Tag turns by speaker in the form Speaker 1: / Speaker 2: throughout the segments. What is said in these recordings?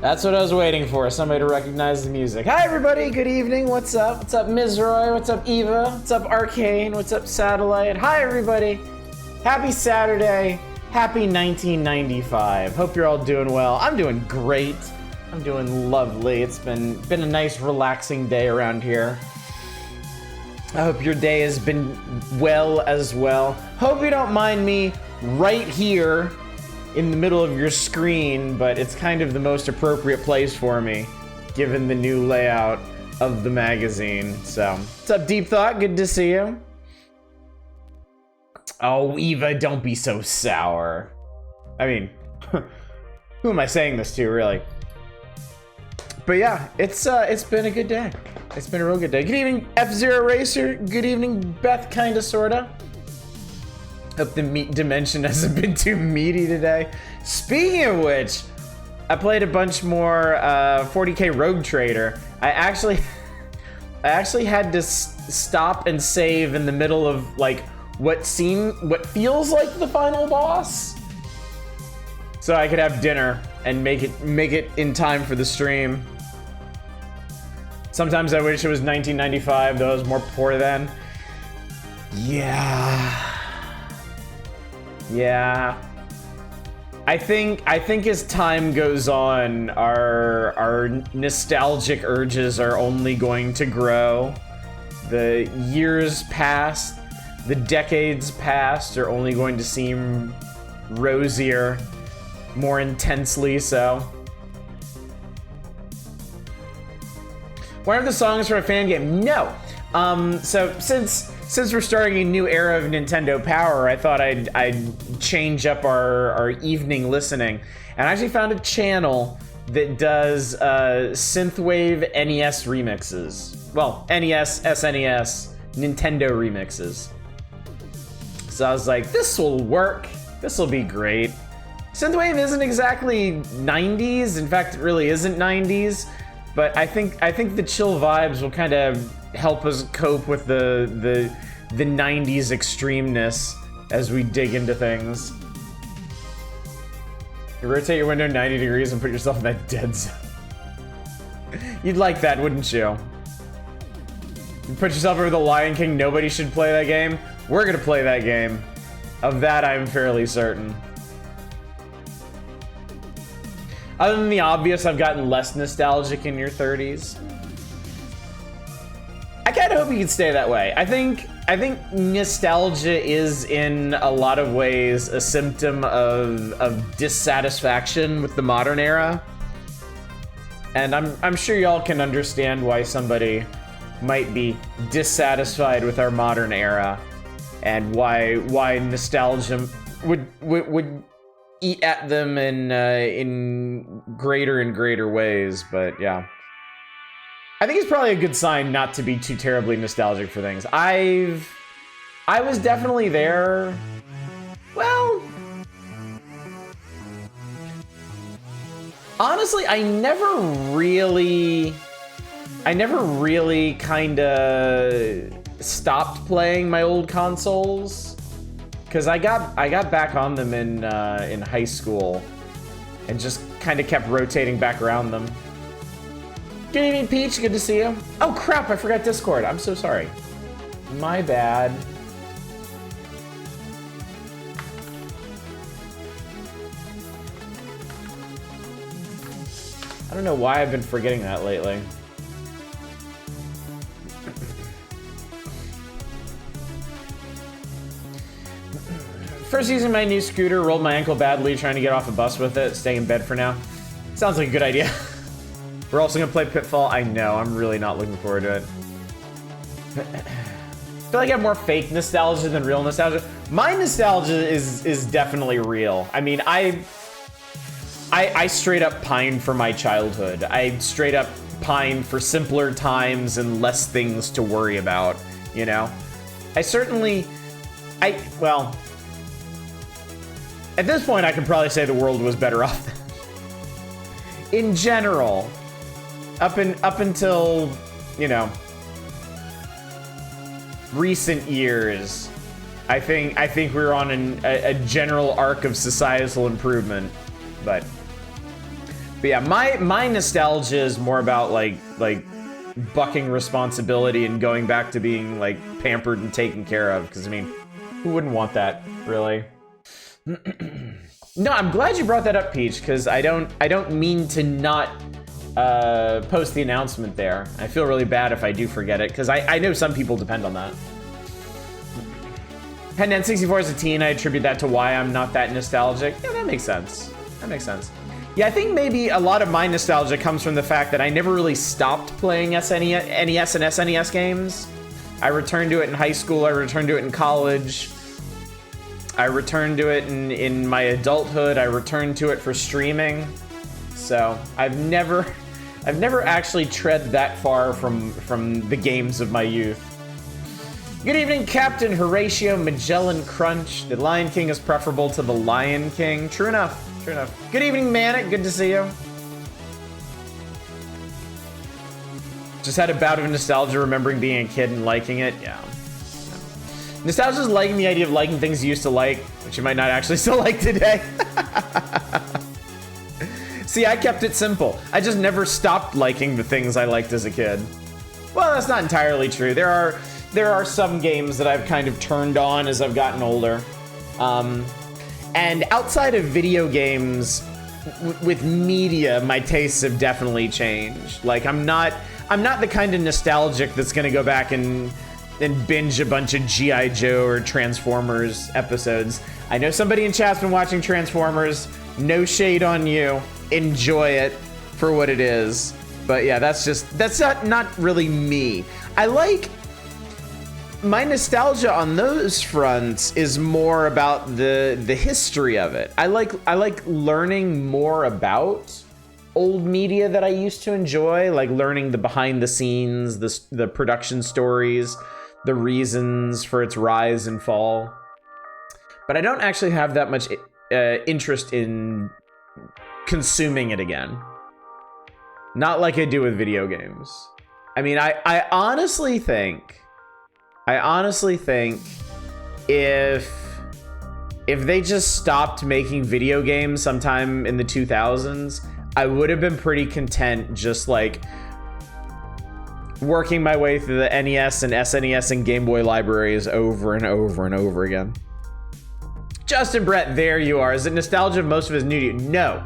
Speaker 1: That's what I was waiting for, somebody to recognize the music. Hi everybody, good evening, what's up? What's up Mizroy, what's up Eva, what's up Arcane, what's up Satellite? Hi everybody, happy Saturday, happy 1995. Hope you're all doing well. I'm doing great, I'm doing lovely. It's been a nice relaxing day around here. I hope your day has been well as well. Hope you don't mind me right here in the middle of your screen, but it's kind of the most appropriate place for me, given the new layout of the magazine. So, what's up, Deep Thought? Good to see you. Oh, Eva, don't be so sour. I mean, who am I saying this to, really? But yeah, it's been a good day. It's been a real good day. Good evening, F-Zero Racer. Good evening, Beth, kinda, sorta. Hope the meat dimension hasn't been too meaty today. Speaking of which, I played a bunch more 40k Rogue Trader. I actually had to stop and save in the middle of like what feels like the final boss, so I could have dinner and make it in time for the stream. Sometimes I wish it was 1995, though I was more poor then. Yeah. I think as time goes on, our nostalgic urges are only going to grow. The years past, the decades past are only going to seem rosier, more intensely so. One of the songs for a fan game? No. So since we're starting a new era of Nintendo Power, I thought I'd change up our evening listening, and I actually found a channel that does synthwave NES remixes. Well, NES, SNES, Nintendo remixes. So I was like, this will work. This will be great. Synthwave isn't exactly 90s. In fact, it really isn't 90s. But I think the chill vibes will kind of help us cope with the 90s extremeness as we dig into things. You rotate your window 90 degrees and put yourself in that dead zone. You'd like that, wouldn't you? You put yourself over the Lion King, nobody should play that game. We're gonna play that game. Of that, I'm fairly certain. Other than the obvious, I've gotten less nostalgic in your 30s. I kind of hope you can stay that way. I think nostalgia is in a lot of ways a symptom of dissatisfaction with the modern era. And I'm sure y'all can understand why somebody might be dissatisfied with our modern era and why nostalgia would eat at them in greater and greater ways. But yeah, I think it's probably a good sign not to be too terribly nostalgic for things. I was definitely there. Well, honestly, I never really kinda stopped playing my old consoles, because I got back on them in high school and just kind of kept rotating back around them. Good evening, Peach. Good to see you. Oh crap! I forgot Discord. I'm so sorry. My bad. I don't know why I've been forgetting that lately. First using my new scooter, rolled my ankle badly trying to get off a bus with it, staying in bed for now. Sounds like a good idea. We're also gonna play Pitfall. I know, I'm really not looking forward to it. I feel like I have more fake nostalgia than real nostalgia. My nostalgia is definitely real. I mean, I straight up pine for my childhood. I straight up pine for simpler times and less things to worry about, you know? Well, at this point I could probably say the world was better off in general. Up until, you know, recent years, I think we're on a general arc of societal improvement, but But yeah, my nostalgia is more about like bucking responsibility and going back to being like pampered and taken care of. Because I mean, who wouldn't want that, really? No, I'm glad you brought that up, Peach, because I don't mean to not post the announcement there. I feel really bad if I do forget it, because I know some people depend on that. Had an N64 as a teen, I attribute that to why I'm not that nostalgic. Yeah, that makes sense. That makes sense. Yeah, I think maybe a lot of my nostalgia comes from the fact that I never really stopped playing NES and SNES games. I returned to it in high school, I returned to it in college. I returned to it in my adulthood. I returned to it for streaming. So I've never actually tread that far from the games of my youth. Good evening, Captain Horatio Magellan Crunch. The Lion King is preferable to the Lion King. True enough. True enough. Good evening, Manic. Good to see you. Just had a bout of nostalgia remembering being a kid and liking it. Yeah. Nostalgia is liking the idea of liking things you used to like, which you might not actually still like today. See, I kept it simple. I just never stopped liking the things I liked as a kid. Well, that's not entirely true. There are some games that I've kind of turned on as I've gotten older. And outside of video games, with media, my tastes have definitely changed. Like, I'm not the kind of nostalgic that's gonna go back and binge a bunch of G.I. Joe or Transformers episodes. I know somebody in chat's been watching Transformers. No shade on you. Enjoy it for what it is. But yeah, that's not really me. My nostalgia on those fronts is more about the history of it. I like learning more about old media that I used to enjoy, like learning the behind the scenes, the production stories, the reasons for its rise and fall. But I don't actually have that much interest in consuming it again. Not like I do with video games. I mean, I honestly think if they just stopped making video games sometime in the 2000s, I would have been pretty content just like working my way through the NES and SNES and Game Boy libraries over and over and over again. Justin Brett, there you are. Is it nostalgia? Most of it is new to you. No.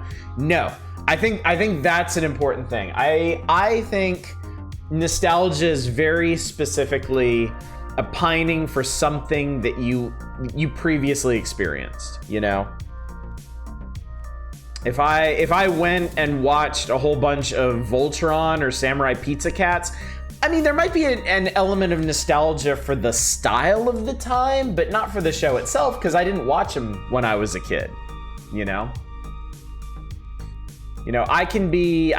Speaker 1: I think that's an important thing. I think nostalgia is very specifically a pining for something that you previously experienced, you know? If I went and watched a whole bunch of Voltron or Samurai Pizza Cats, I mean, there might be an element of nostalgia for the style of the time, but not for the show itself, because I didn't watch them when I was a kid, you know? You know, I can be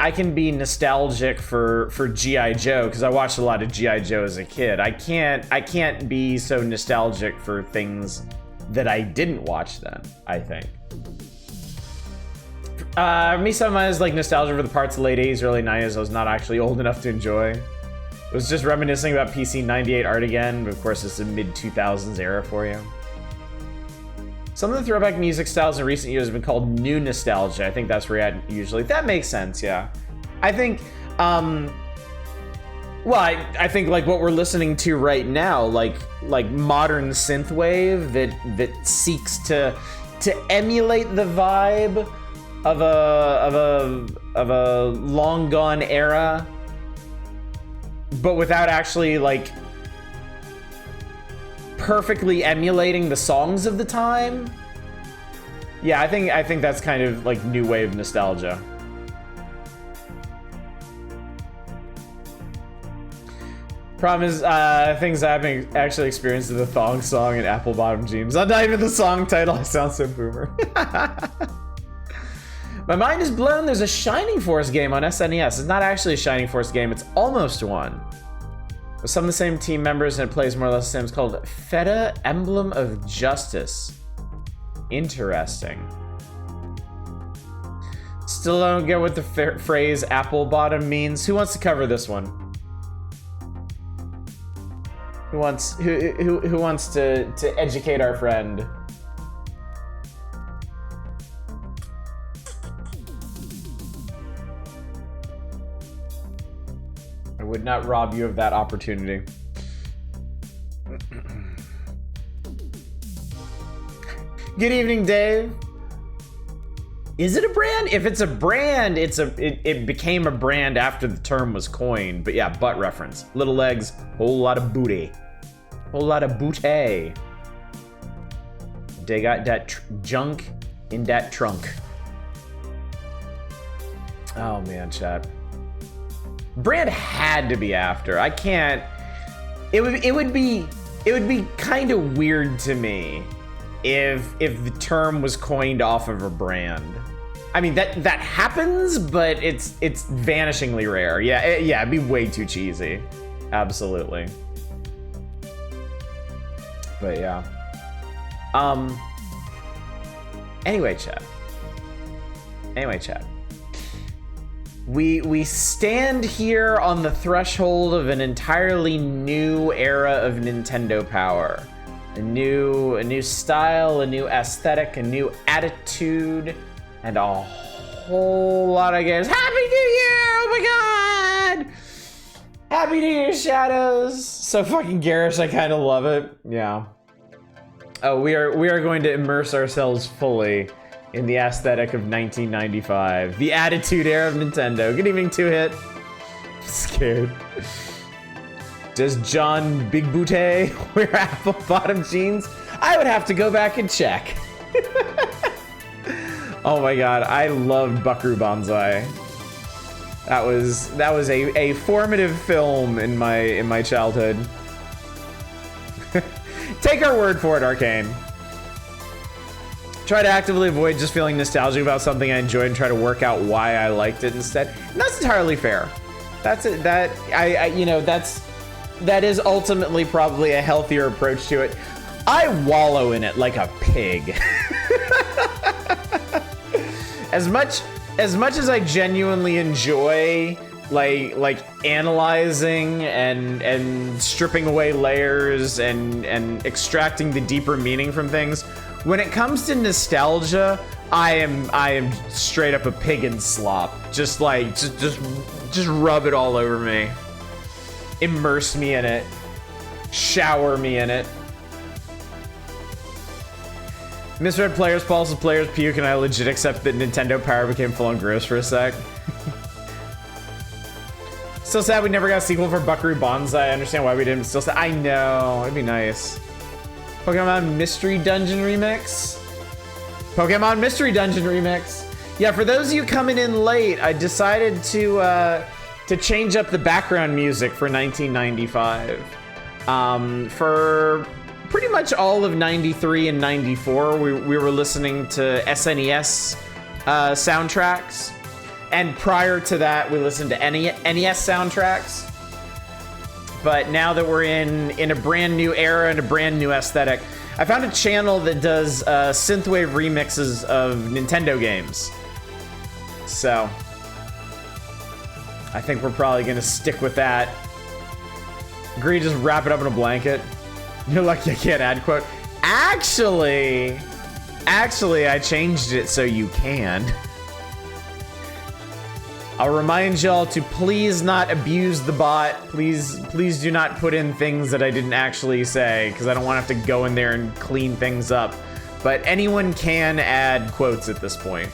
Speaker 1: nostalgic for G.I. Joe, because I watched a lot of G.I. Joe as a kid. I can't be so nostalgic for things that I didn't watch then, I think. Me, some of mine is like nostalgia for the parts of the late 80s, early 90s I was not actually old enough to enjoy. I was just reminiscing about PC 98 art again, but of course it's a mid-2000s era for you. Some of the throwback music styles in recent years have been called new nostalgia. I think that's where you're at usually. That makes sense, yeah. I think, well, I think like what we're listening to right now, like modern synthwave that seeks to emulate the vibe of a long gone era, but without actually like perfectly emulating the songs of the time. Yeah, I think that's kind of like new wave nostalgia. Problem is, things I haven't actually experienced the Thong Song and Apple Bottom Jeans. Not even the song title, I sound so boomer. My mind is blown. There's a Shining Force game on SNES. It's not actually a Shining Force game, it's almost one. With some of the same team members, and it plays more or less the same. It's called Feta Emblem of Justice. Interesting. Still don't get what the phrase apple bottom means. Who wants to cover this one? Who wants to educate our friend? would not rob you of that opportunity. Good evening, Dave. Is it a brand? If it's a brand, it became a brand after the term was coined. But yeah, butt reference. Little legs, whole lot of booty. Whole lot of booty. They got that junk in that trunk. Oh man, chat. Brand had to be after. I can't. It would be kind of weird to me if the term was coined off of a brand. I mean that happens, but it's vanishingly rare. Yeah, it'd be way too cheesy. Absolutely. But yeah. Anyway, chat. We stand here on the threshold of an entirely new era of Nintendo power. A new style, a new aesthetic, a new attitude, and a whole lot of games. Happy New Year! Oh my god! Happy New Year, Shadows! So fucking garish, I kind of love it. Yeah. Oh, we are going to immerse ourselves fully in the aesthetic of 1995. The attitude era of Nintendo. Good evening, 2-Hit. Scared. Does John Big Booty wear apple bottom jeans? I would have to go back and check. Oh my god, I loved Buckaroo Banzai. That was a formative film in my childhood. Take our word for it, Arcane. Try to actively avoid just feeling nostalgic about something I enjoyed and try to work out why I liked it instead. And that's entirely fair. That's it. That is ultimately probably a healthier approach to it. I wallow in it like a pig. As much as I genuinely enjoy like analyzing and stripping away layers and extracting the deeper meaning from things, when it comes to nostalgia, I am straight up a pig in slop. Just rub it all over me. Immerse me in it. Shower me in it. Misread players, pulse of players, puke, and I legit accept that Nintendo Power became full on gross for a sec. Still sad we never got a sequel for Buckaroo Banzai. I understand why we didn't. Still sad. I know. It'd be nice. Pokemon Mystery Dungeon Remix. Pokemon Mystery Dungeon Remix. Yeah, for those of you coming in late, I decided to change up the background music for 1995. For pretty much all of 93 and 94, we were listening to SNES soundtracks. And prior to that, we listened to NES soundtracks. But now that we're in a brand new era and a brand new aesthetic, I found a channel that does synthwave remixes of Nintendo games. So I think we're probably gonna stick with that. Agree, just wrap it up in a blanket. You're lucky I can't add quote. Actually, I changed it so you can. I'll remind y'all to please not abuse the bot. Please do not put in things that I didn't actually say, because I don't want to have to go in there and clean things up. But anyone can add quotes at this point.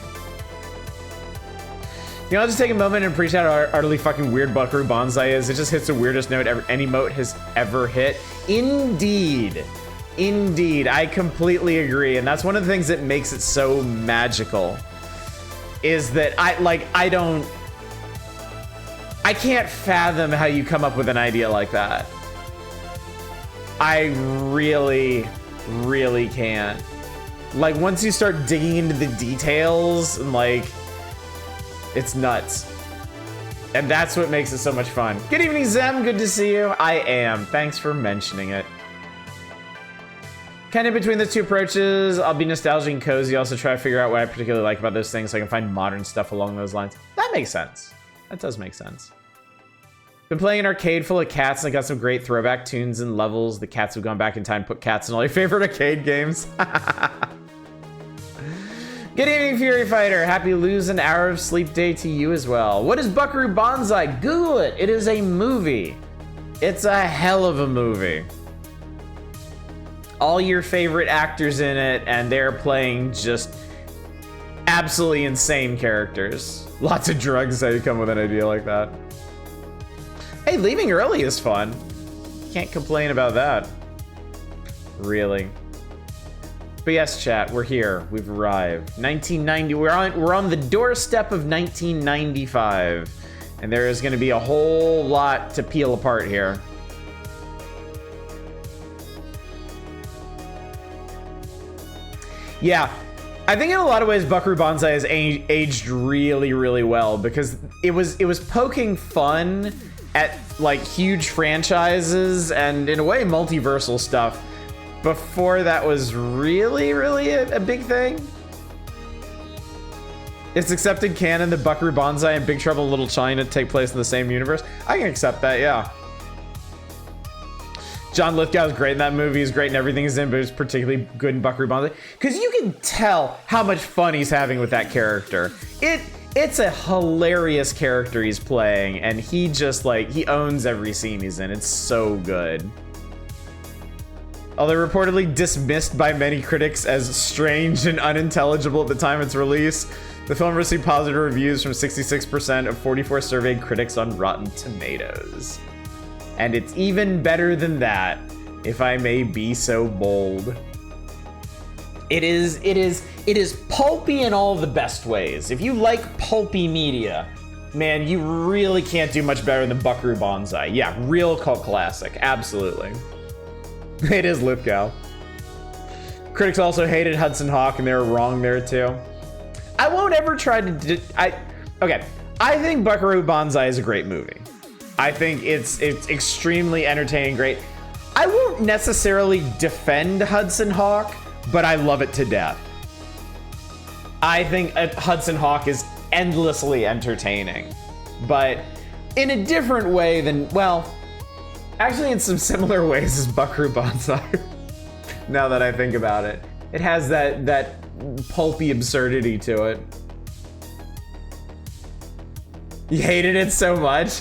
Speaker 1: You know, I'll just take a moment and appreciate how utterly fucking weird Buckaroo Banzai is. It just hits the weirdest note any mote has ever hit. Indeed. Indeed. I completely agree. And that's one of the things that makes it so magical. Is that I can't fathom how you come up with an idea like that. I really, really can't. Like, once you start digging into the details, and like, it's nuts. And that's what makes it so much fun. Good evening, Zem. Good to see you. I am. Thanks for mentioning it. Kind of between the two approaches, I'll be nostalgic and cozy. Also try to figure out what I particularly like about those things so I can find modern stuff along those lines. That makes sense. That does make sense. Been playing an arcade full of cats and I got some great throwback tunes and levels. The cats have gone back in time, put cats in all your favorite arcade games. Good evening, Fury Fighter. Happy lose an hour of sleep day to you as well. What is Buckaroo Banzai? Google it. It is a movie. It's a hell of a movie. All your favorite actors in it, and they're playing just absolutely insane characters. Lots of drugs how you come with an idea like that. Hey, leaving early is fun. Can't complain about that. Really. But yes, chat, we're here. We've arrived. 1990. We're on the doorstep of 1995, and there is going to be a whole lot to peel apart here. Yeah, I think in a lot of ways Buckaroo Banzai has aged really, really well, because it was poking fun at like huge franchises and in a way multiversal stuff before that was really a big thing. It's accepted canon that Buckaroo Banzai and Big Trouble in Little China take place in the same universe. I can accept that, yeah. John Lithgow is great in that movie. He's great in everything he's in, but he's particularly good in Buckaroo Banzai because you can tell how much fun he's having with that character. It's a hilarious character he's playing, and he just like he owns every scene he's in. It's so good. Although reportedly dismissed by many critics as strange and unintelligible at the time of its release, the film received positive reviews from 66% of 44 surveyed critics on Rotten Tomatoes. And it's even better than that, if I may be so bold. It is pulpy in all the best ways. If you like pulpy media, man, you really can't do much better than Buckaroo Banzai. Yeah, real cult classic, absolutely. It is Lithgow. Critics also hated Hudson Hawk, and they were wrong there too. I won't ever try to. Okay, I think Buckaroo Banzai is a great movie. I think it's extremely entertaining, great. I won't necessarily defend Hudson Hawk, but I love it to death. I think Hudson Hawk is endlessly entertaining, but in a different way than, well, actually in some similar ways as Buckaroo Banzai. Now that I think about it, it has that pulpy absurdity to it. You hated it so much.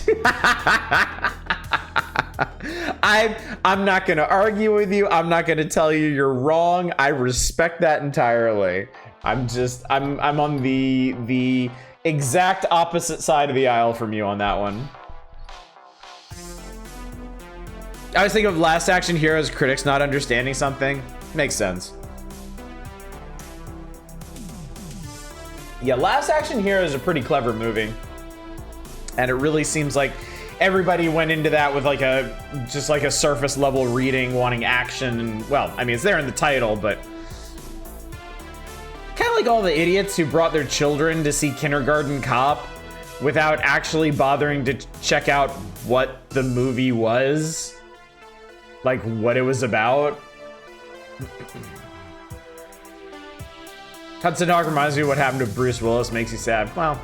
Speaker 1: I'm not gonna argue with you. I'm not gonna tell you you're wrong. I respect that entirely. I'm on the exact opposite side of the aisle from you on that one. I was thinking of Last Action Hero's critics not understanding something. Makes sense. Yeah, Last Action Hero is a pretty clever movie. And it really seems like everybody went into that with like a surface level reading, wanting action, and well, I mean, it's there in the title, but kind of like all the idiots who brought their children to see Kindergarten Cop without actually bothering to check out what the movie was, like what it was about. Hudson Hawk reminds me of what happened to Bruce Willis. Makes you sad. Well,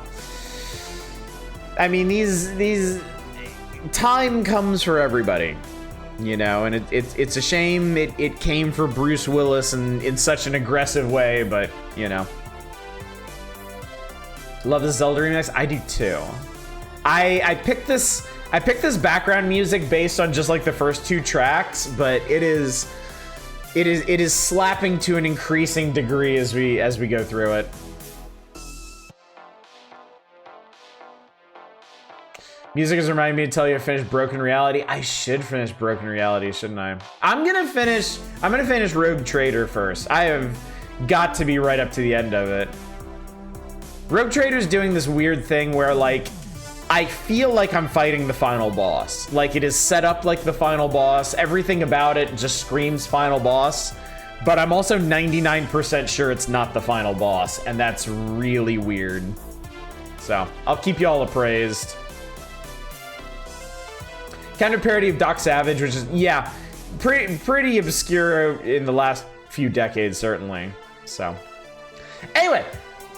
Speaker 1: I mean, these time comes for everybody, you know, and it's a shame it came for Bruce Willis in such an aggressive way, but you know. Love the Zelda remix. I do too. I picked this background music based on just like the first two tracks, but it is slapping to an increasing degree as we go through it. Music is reminding me to tell you to finish Broken Reality. I should finish Broken Reality, shouldn't I? I'm gonna finish Rogue Trader first. I have got to be right up to the end of it. Rogue Trader's doing this weird thing where like I feel like I'm fighting the final boss. Like it is set up like the final boss. Everything about it just screams final boss. But I'm also 99% sure it's not the final boss, and that's really weird. So I'll keep you all appraised. Counter parody of Doc Savage, which is, yeah, pretty obscure in the last few decades, certainly. So, anyway,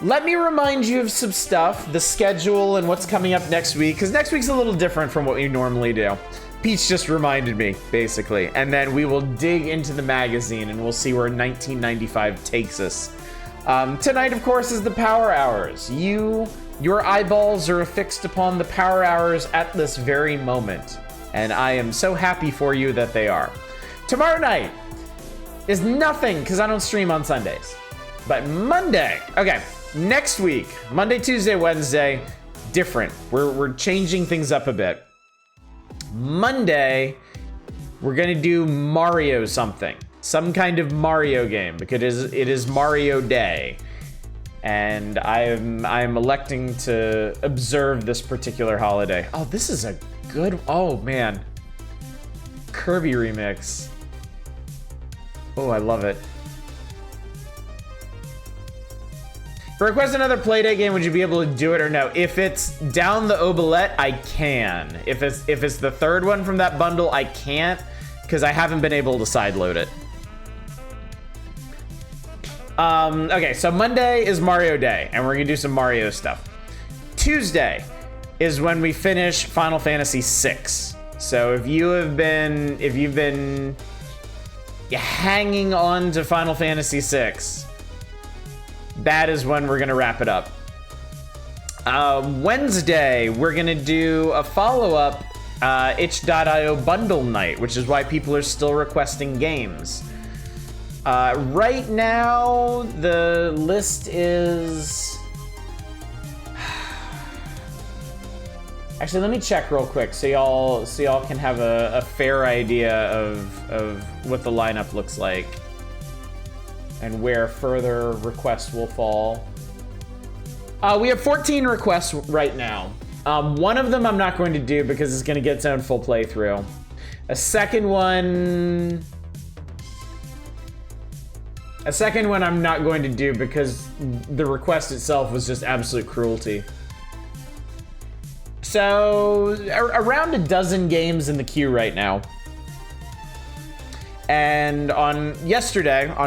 Speaker 1: let me remind you of some stuff, the schedule and what's coming up next week, because next week's a little different from what we normally do. Peach just reminded me, basically, and then we will dig into the magazine and we'll see where 1995 takes us. Tonight, of course, is the Power Hours. Your eyeballs are affixed upon the Power Hours at this very moment, and I am so happy for you that they are. Tomorrow night is nothing, because I don't stream on Sundays. But Monday, okay, next week, Monday, Tuesday, Wednesday, different. We're changing things up a bit. Monday, we're gonna do Mario something. Some kind of Mario game, because it is Mario Day. And I'm electing to observe this particular holiday. Oh, this is a good, oh man. Kirby remix. Oh, I love it. Request another Playdate game, would you be able to do it or no? If it's down the oubliette, I can. If it's the third one from that bundle, I can't, because I haven't been able to sideload it. Okay, so Monday is Mario Day, and we're gonna do some Mario stuff. Tuesday is when we finish Final Fantasy VI. So if you've been hanging on to Final Fantasy VI, that is when we're gonna wrap it up. Wednesday, we're gonna do a follow-up itch.io bundle night, which is why people are still requesting games. Right now, the list is... Actually, let me check real quick so y'all can have a fair idea of what the lineup looks like and where further requests will fall. We have 14 requests right now. One of them I'm not going to do because it's going to get its own full playthrough. A second one I'm not going to do because the request itself was just absolute cruelty. So, around a dozen games in the queue right now. And on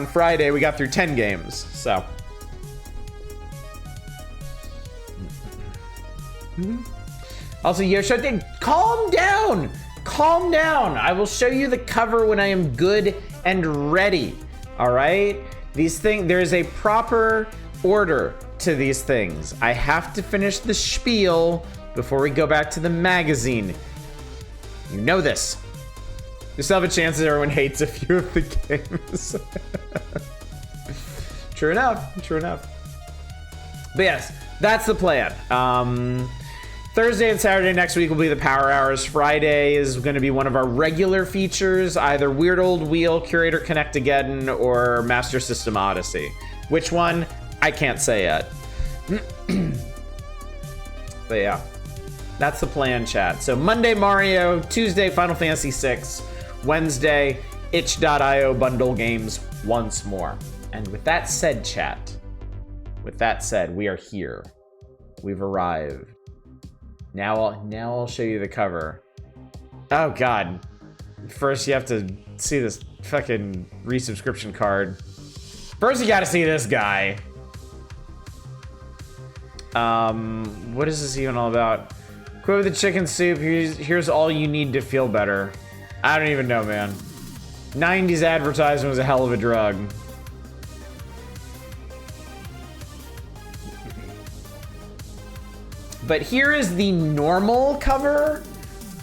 Speaker 1: Friday, we got through 10 games, so. Also, Yoshi, calm down! Calm down! I will show you the cover when I am good and ready. All right? There's a proper order to these things. I have to finish the spiel before we go back to the magazine. You know this. You still have a chance that everyone hates a few of the games. True enough. But yes, that's the plan. Thursday and Saturday next week will be the Power Hours. Friday is going to be one of our regular features, either Weird Old Wheel, Curator Connect-A-Geddon, or Master System Odyssey. Which one? I can't say yet. But yeah, that's the plan, chat. So Monday, Mario. Tuesday, Final Fantasy VI. Wednesday, itch.io bundle games once more. And with that said, chat, we are here. We've arrived. Now I'll show you the cover. Oh God. First you have to see this fucking resubscription card. First you gotta see this guy. What is this even all about? Quit with the chicken soup. Here's all you need to feel better. I don't even know, man. 90s advertisement was a hell of a drug. But here is the normal cover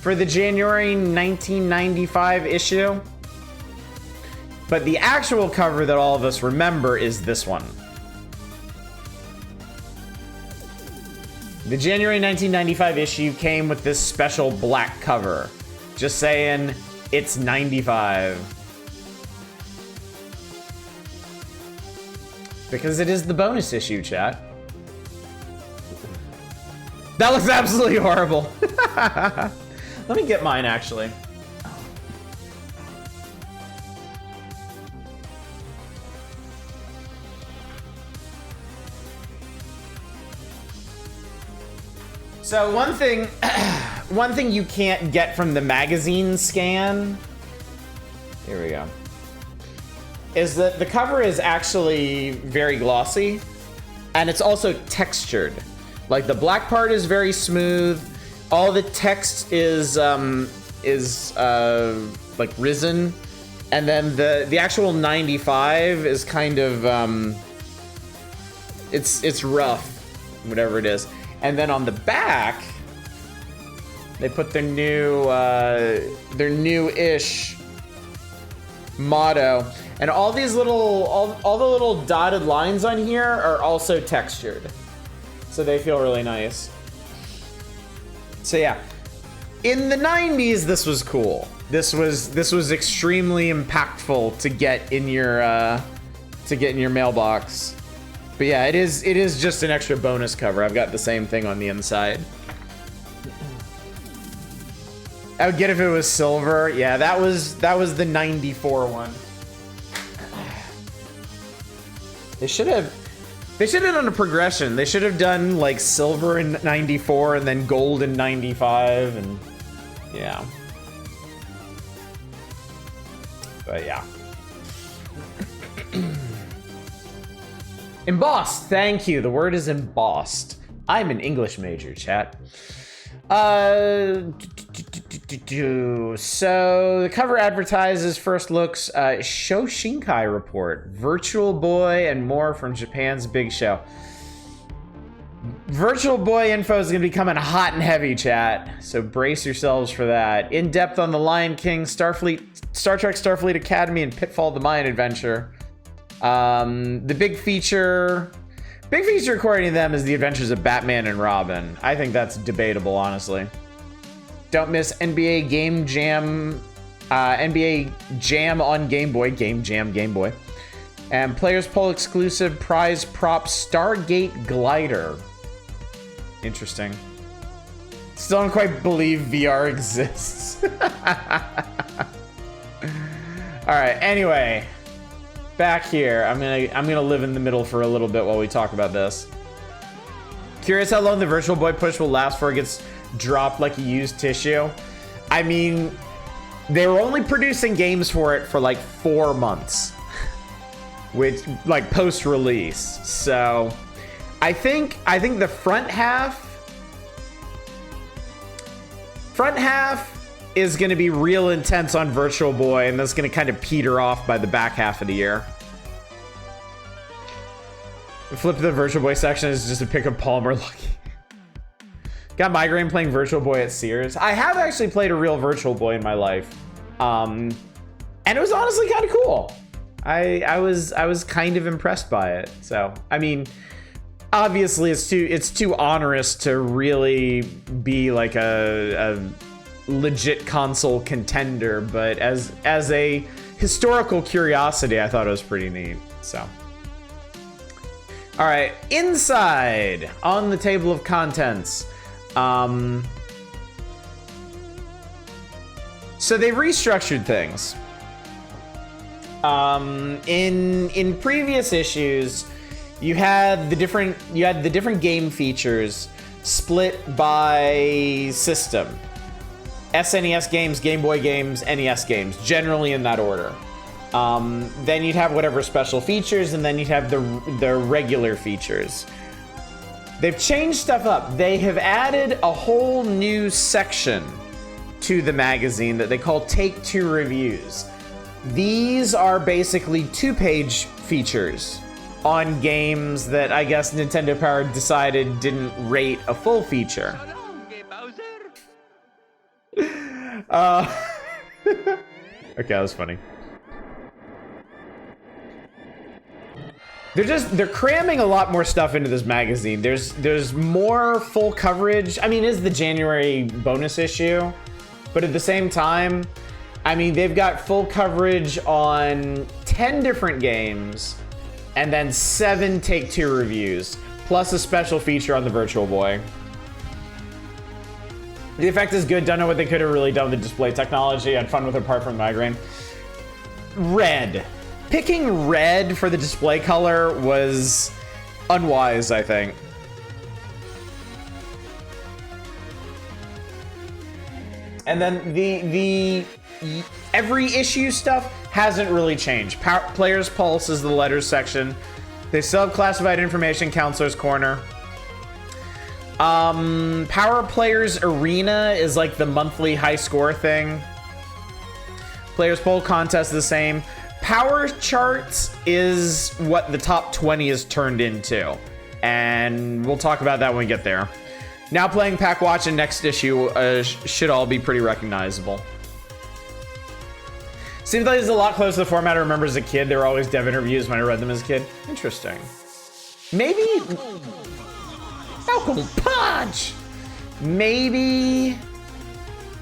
Speaker 1: for the January 1995 issue. But the actual cover that all of us remember is this one. The January 1995 issue came with this special black cover. Just saying, it's 95. Because it is the bonus issue, chat. That looks absolutely horrible. Let me get mine, actually. So one thing you can't get from the magazine scan, here we go, is that the cover is actually very glossy, and it's also textured. Like the black part is very smooth. All the text is like risen, and then the actual 95 is kind of it's rough, whatever it is. And then on the back, they put their new-ish motto, and all these little, all the little dotted lines on here are also textured, so they feel really nice. So yeah, in the 90s, this was cool. This was extremely impactful to get in your mailbox. But yeah, it is just an extra bonus cover. I've got the same thing on the inside. I would get if it was silver. Yeah, that was the 94 one. They should have done a progression. They should have done like silver in 94 and then gold in 95, and yeah. But yeah. Embossed, thank you. The word is embossed. I'm an English major, chat. So the cover advertises first looks, Show Shinkai report, Virtual Boy, and more from Japan's big show. Virtual Boy info is going to be coming hot and heavy, chat. So brace yourselves for that. In depth on the Lion King, Star Trek Starfleet Academy, and Pitfall: The Mayan Adventure. The big feature according to them is the adventures of Batman and Robin. I think that's debatable, honestly. Don't miss NBA Game Jam, NBA Jam on Game Boy, Game Jam Game Boy. And Players Poll exclusive prize prop Stargate Glider. Interesting. Still don't quite believe VR exists. All right, anyway. Back here, I'm gonna live in the middle for a little bit while we talk about this. Curious how long the Virtual Boy push will last before it gets dropped like a used tissue. I mean, they were only producing games for it for like 4 months, which like post-release. So, I think the front half is going to be real intense on Virtual Boy, and that's going to kind of peter off by the back half of the year. Flip to the Virtual Boy section is just a pick of Palmer Lucky. Got migraine playing Virtual Boy at Sears. I have actually played a real Virtual Boy in my life, and it was honestly kind of cool. I was kind of impressed by it. So I mean, obviously it's too onerous to really be like a legit console contender, but as a historical curiosity, I thought it was pretty neat. So, all right, inside on the table of contents. So they've restructured things. In previous issues, you had the different game features split by system. SNES games, Game Boy games, NES games, generally in that order. Then you'd have whatever special features, and then you'd have the regular features. They've changed stuff up. They have added a whole new section to the magazine that they call Take Two Reviews. These are basically 2-page features on games that I guess Nintendo Power decided didn't rate a full feature. Okay, that was funny. They're cramming a lot more stuff into this magazine. There's more full coverage. I mean, it is the January bonus issue, but at the same time, I mean, they've got full coverage on 10 different games and then 7 Take-Two reviews, plus a special feature on the Virtual Boy. The effect is good. Don't know what they could have really done with the display technology. I had fun with it apart from migraine. Red. Picking red for the display color was unwise, I think. And then the every issue stuff hasn't really changed. Players Pulse is the letters section. They still have classified information, Counselor's Corner. Power Players Arena is like the monthly high score thing. Players Poll Contest is the same. Power Charts is what the top 20 is turned into. and we'll talk about that when we get there. Now playing Pack Watch and next issue should all be pretty recognizable. Seems like it's a lot closer to the format I remember as a kid. There were always dev interviews when I read them as a kid. Interesting. Maybe Falcon Punch. Maybe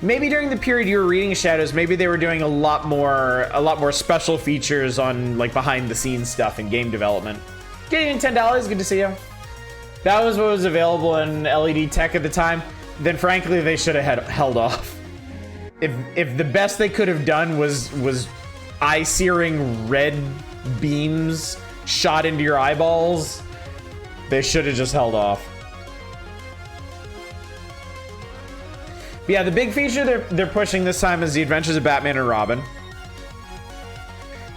Speaker 1: during the period you were reading Shadows, maybe they were doing a lot more special features on like behind the scenes stuff in game development. Getting $10, good to see you. That was what was available in LED tech at the time. Then frankly, they should have held off. If the best they could have done was eye-searing red beams shot into your eyeballs, they should have just held off. But yeah, the big feature they're pushing this time is the Adventures of Batman and Robin.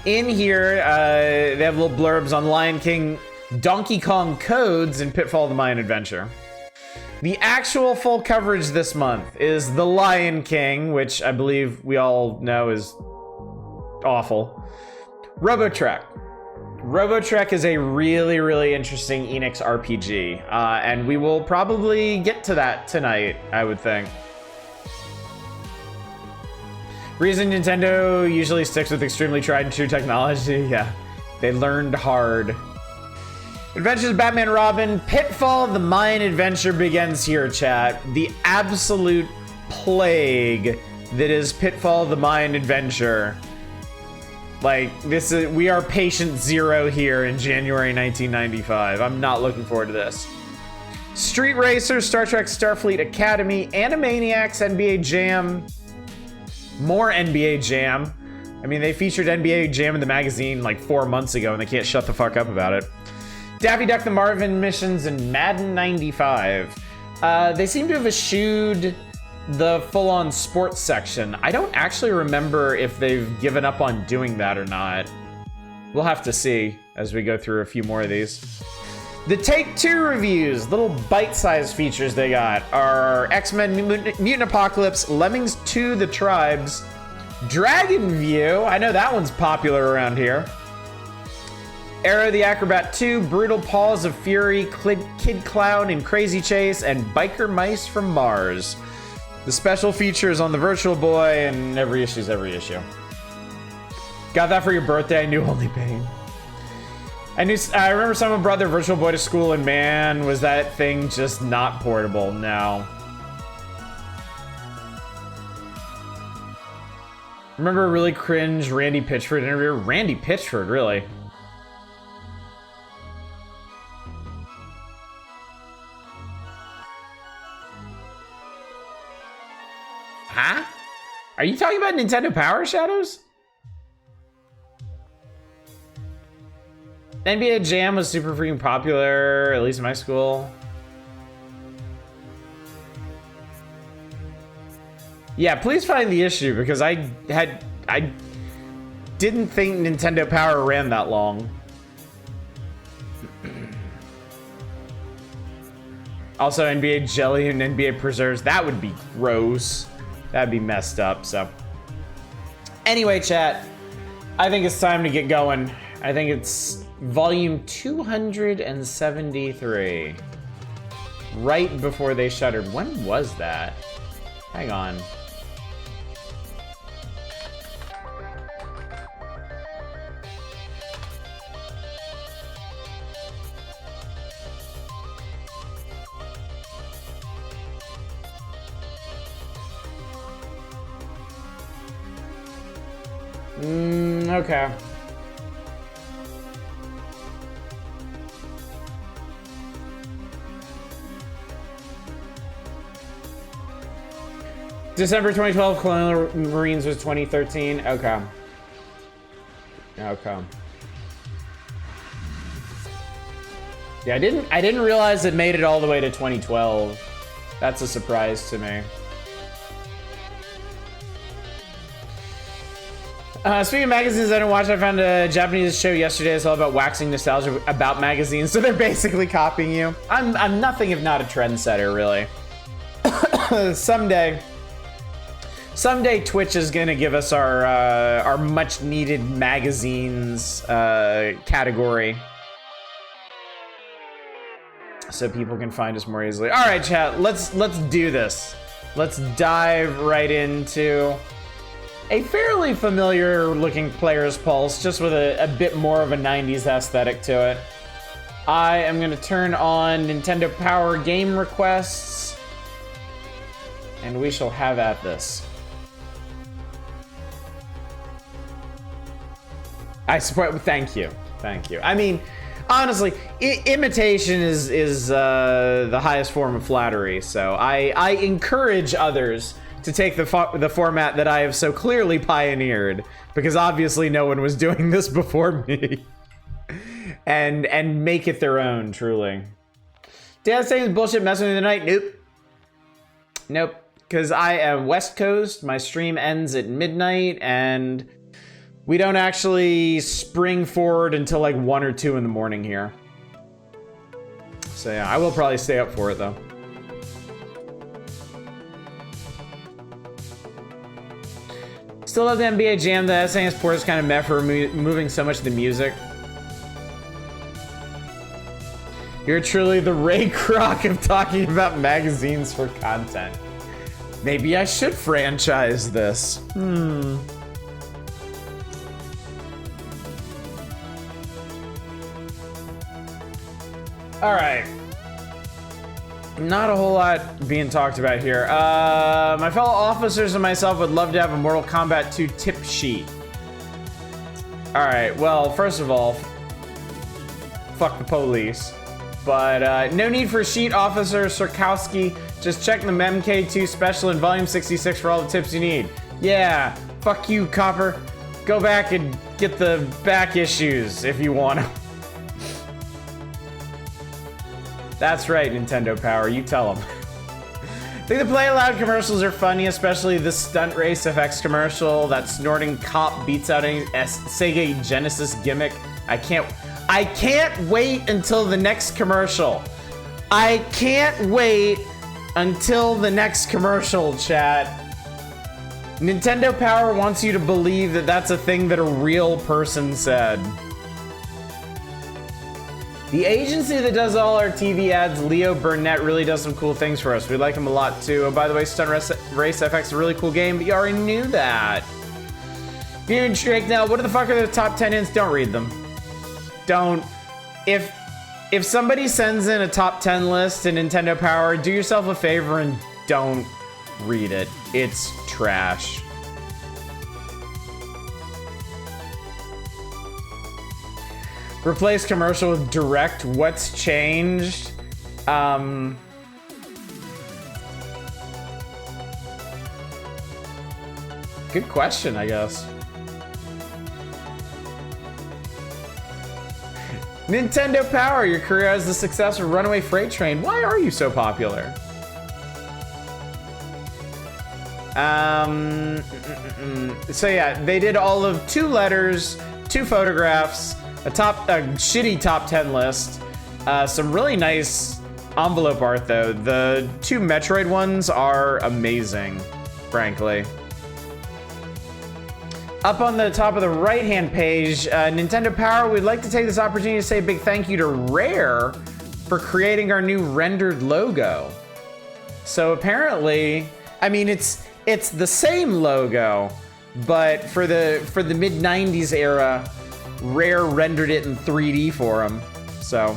Speaker 1: In here, they have little blurbs on Lion King, Donkey Kong codes, and Pitfall: The Mayan Adventure. The actual full coverage this month is The Lion King, which I believe we all know is awful. Robotrek. Robotrek is a really, really interesting Enix RPG, and we will probably get to that tonight, I would think. Reason Nintendo usually sticks with extremely tried and true technology, yeah, they learned hard. Adventures of Batman and Robin, Pitfall: The Mayan Adventure begins here, chat. The absolute plague that is Pitfall: The Mayan Adventure. Like, we are patient zero here in January 1995. I'm not looking forward to this. Street Racer, Star Trek Starfleet Academy, Animaniacs, NBA Jam, more NBA Jam. I mean, they featured NBA Jam in the magazine like 4 months ago and they can't shut the fuck up about it. Daffy Duck the Marvin missions and Madden 95. They seem to have eschewed the full-on sports section. I don't actually remember if they've given up on doing that or not. We'll have to see as we go through a few more of these. The Take-Two reviews, little bite-sized features they got, are X-Men Mutant Apocalypse, Lemmings 2 The Tribes, Dragon View, I know that one's popular around here, Arrow the Acrobat 2, Brutal Paws of Fury, Kid Clown and Crazy Chase, and Biker Mice from Mars. The special features on the Virtual Boy, and every issue's every issue. Got that for your birthday, I knew only pain. I remember someone brought their Virtual Boy to school, and man, was that thing just not portable. No. Remember a really cringe Randy Pitchford interview? Randy Pitchford, really? Huh? Are you talking about Nintendo Power Shadows? NBA Jam was super freaking popular, at least in my school. Yeah, please find the issue because I didn't think Nintendo Power ran that long. Also, NBA Jelly and NBA Preserves, that would be gross. That'd be messed up, so. Anyway, chat, I think it's time to get going. I think it's volume 273. Right before they shuttered. When was that? Hang on. Okay. December 2012, Colonial Marines was 2013. Okay. Okay. Yeah, I didn't realize it made it all the way to 2012. That's a surprise to me. Speaking of magazines I didn't watch, I found a Japanese show yesterday. It's all about waxing nostalgia about magazines. So they're basically copying you. I'm nothing if not a trendsetter, really. Someday Twitch is gonna give us our much needed magazines category. so people can find us more easily. All right, chat, let's do this. Let's dive right into a fairly familiar looking player's pulse, just with a bit more of a 90s aesthetic to it. I am gonna turn on Nintendo Power game requests, and we shall have at this. I support. Thank you. I mean, honestly, imitation is the highest form of flattery. So I encourage others to take the format that I have so clearly pioneered, because obviously no one was doing this before me, and make it their own. Truly. Dad saying bullshit messing with the night. Nope. Because I am West Coast. My stream ends at midnight, and we don't actually spring forward until like 1 or 2 in the morning here. So yeah, I will probably stay up for it though. Still love the NBA Jam. The SNS port is kind of meh for moving so much of the music. You're truly the Ray Kroc of talking about magazines for content. Maybe I should franchise this. All right. Not a whole lot being talked about here. My fellow officers and myself would love to have a Mortal Kombat 2 tip sheet. All right, well, first of all, fuck the police. But no need for a sheet, Officer Sirkowski. Just check the MK2 special in volume 66 for all the tips you need. Yeah, fuck you, Copper. Go back and get the back issues if you want to. That's right, Nintendo Power, you tell them. I think the Play Loud commercials are funny, especially the Stunt Race FX commercial. That snorting cop beats out any Sega Genesis gimmick. I can't wait until the next commercial. I can't wait until the next commercial, chat. Nintendo Power wants you to believe that that's a thing that a real person said. The agency that does all our TV ads, Leo Burnett, really does some cool things for us. We like him a lot too. Oh, by the way, Stunt Race FX is a really cool game, but you already knew that. Dude, Drake, now, what the fuck are the top 10 hints? Don't read them. Don't. If somebody sends in a top 10 list to Nintendo Power, do yourself a favor and don't read it. It's trash. Replace commercial with direct. What's changed? Good question, I guess. Nintendo Power, your career as the success of Runaway Freight Train. Why are you so popular? So yeah, they did all of 2 letters, 2 photographs, a shitty top 10 list, some really nice envelope art though. The 2 Metroid ones are amazing, frankly. Up on the top of the right-hand page, Nintendo Power, we'd like to take this opportunity to say a big thank you to Rare for creating our new rendered logo. So apparently, I mean, it's the same logo, but for the mid-90s era, Rare rendered it in 3D for him. So,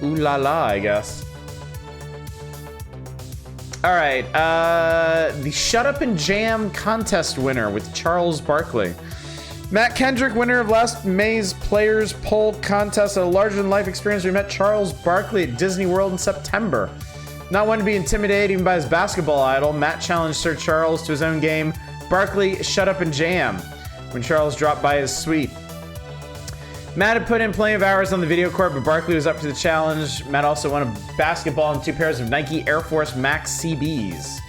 Speaker 1: ooh la la, I guess. All right, the Shut Up and Jam contest winner with Charles Barkley. Matt Kendrick, winner of last May's Players Poll contest, a larger-than-life experience. We met Charles Barkley at Disney World in September. Not one to be intimidated even by his basketball idol, Matt challenged Sir Charles to his own game, Barkley Shut Up and Jam, when Charles dropped by his suite. Matt had put in plenty of hours on the video court, but Barkley was up to the challenge. Matt also won a basketball and 2 pairs of Nike Air Force Max CBs.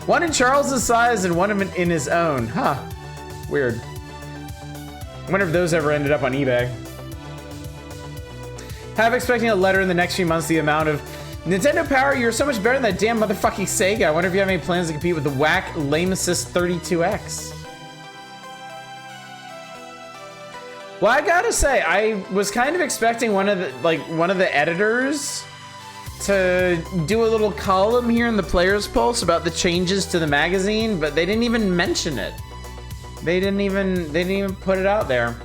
Speaker 1: One in Charles's size and one in his own. Huh. Weird. I wonder if those ever ended up on eBay. Have expecting a letter in the next few months the amount of Nintendo Power, you're so much better than that damn motherfucking Sega. I wonder if you have any plans to compete with the whack Lamesis 32X. Well, I gotta say, I was kind of expecting one of the editors to do a little column here in the Players Pulse about the changes to the magazine, but they didn't even mention it. They didn't even put it out there.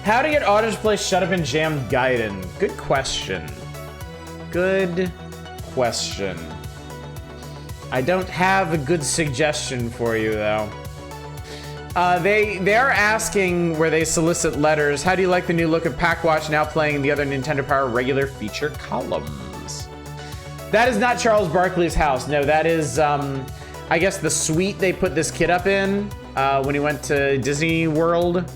Speaker 1: How to get autoplay Shut Up and Jam Gaiden? Good question. Good question. I don't have a good suggestion for you though. They are asking where they solicit letters. How do you like the new look of Packwatch now playing the other Nintendo Power regular feature columns? That is not Charles Barkley's house. No, that is I guess the suite they put this kid up in when he went to Disney World.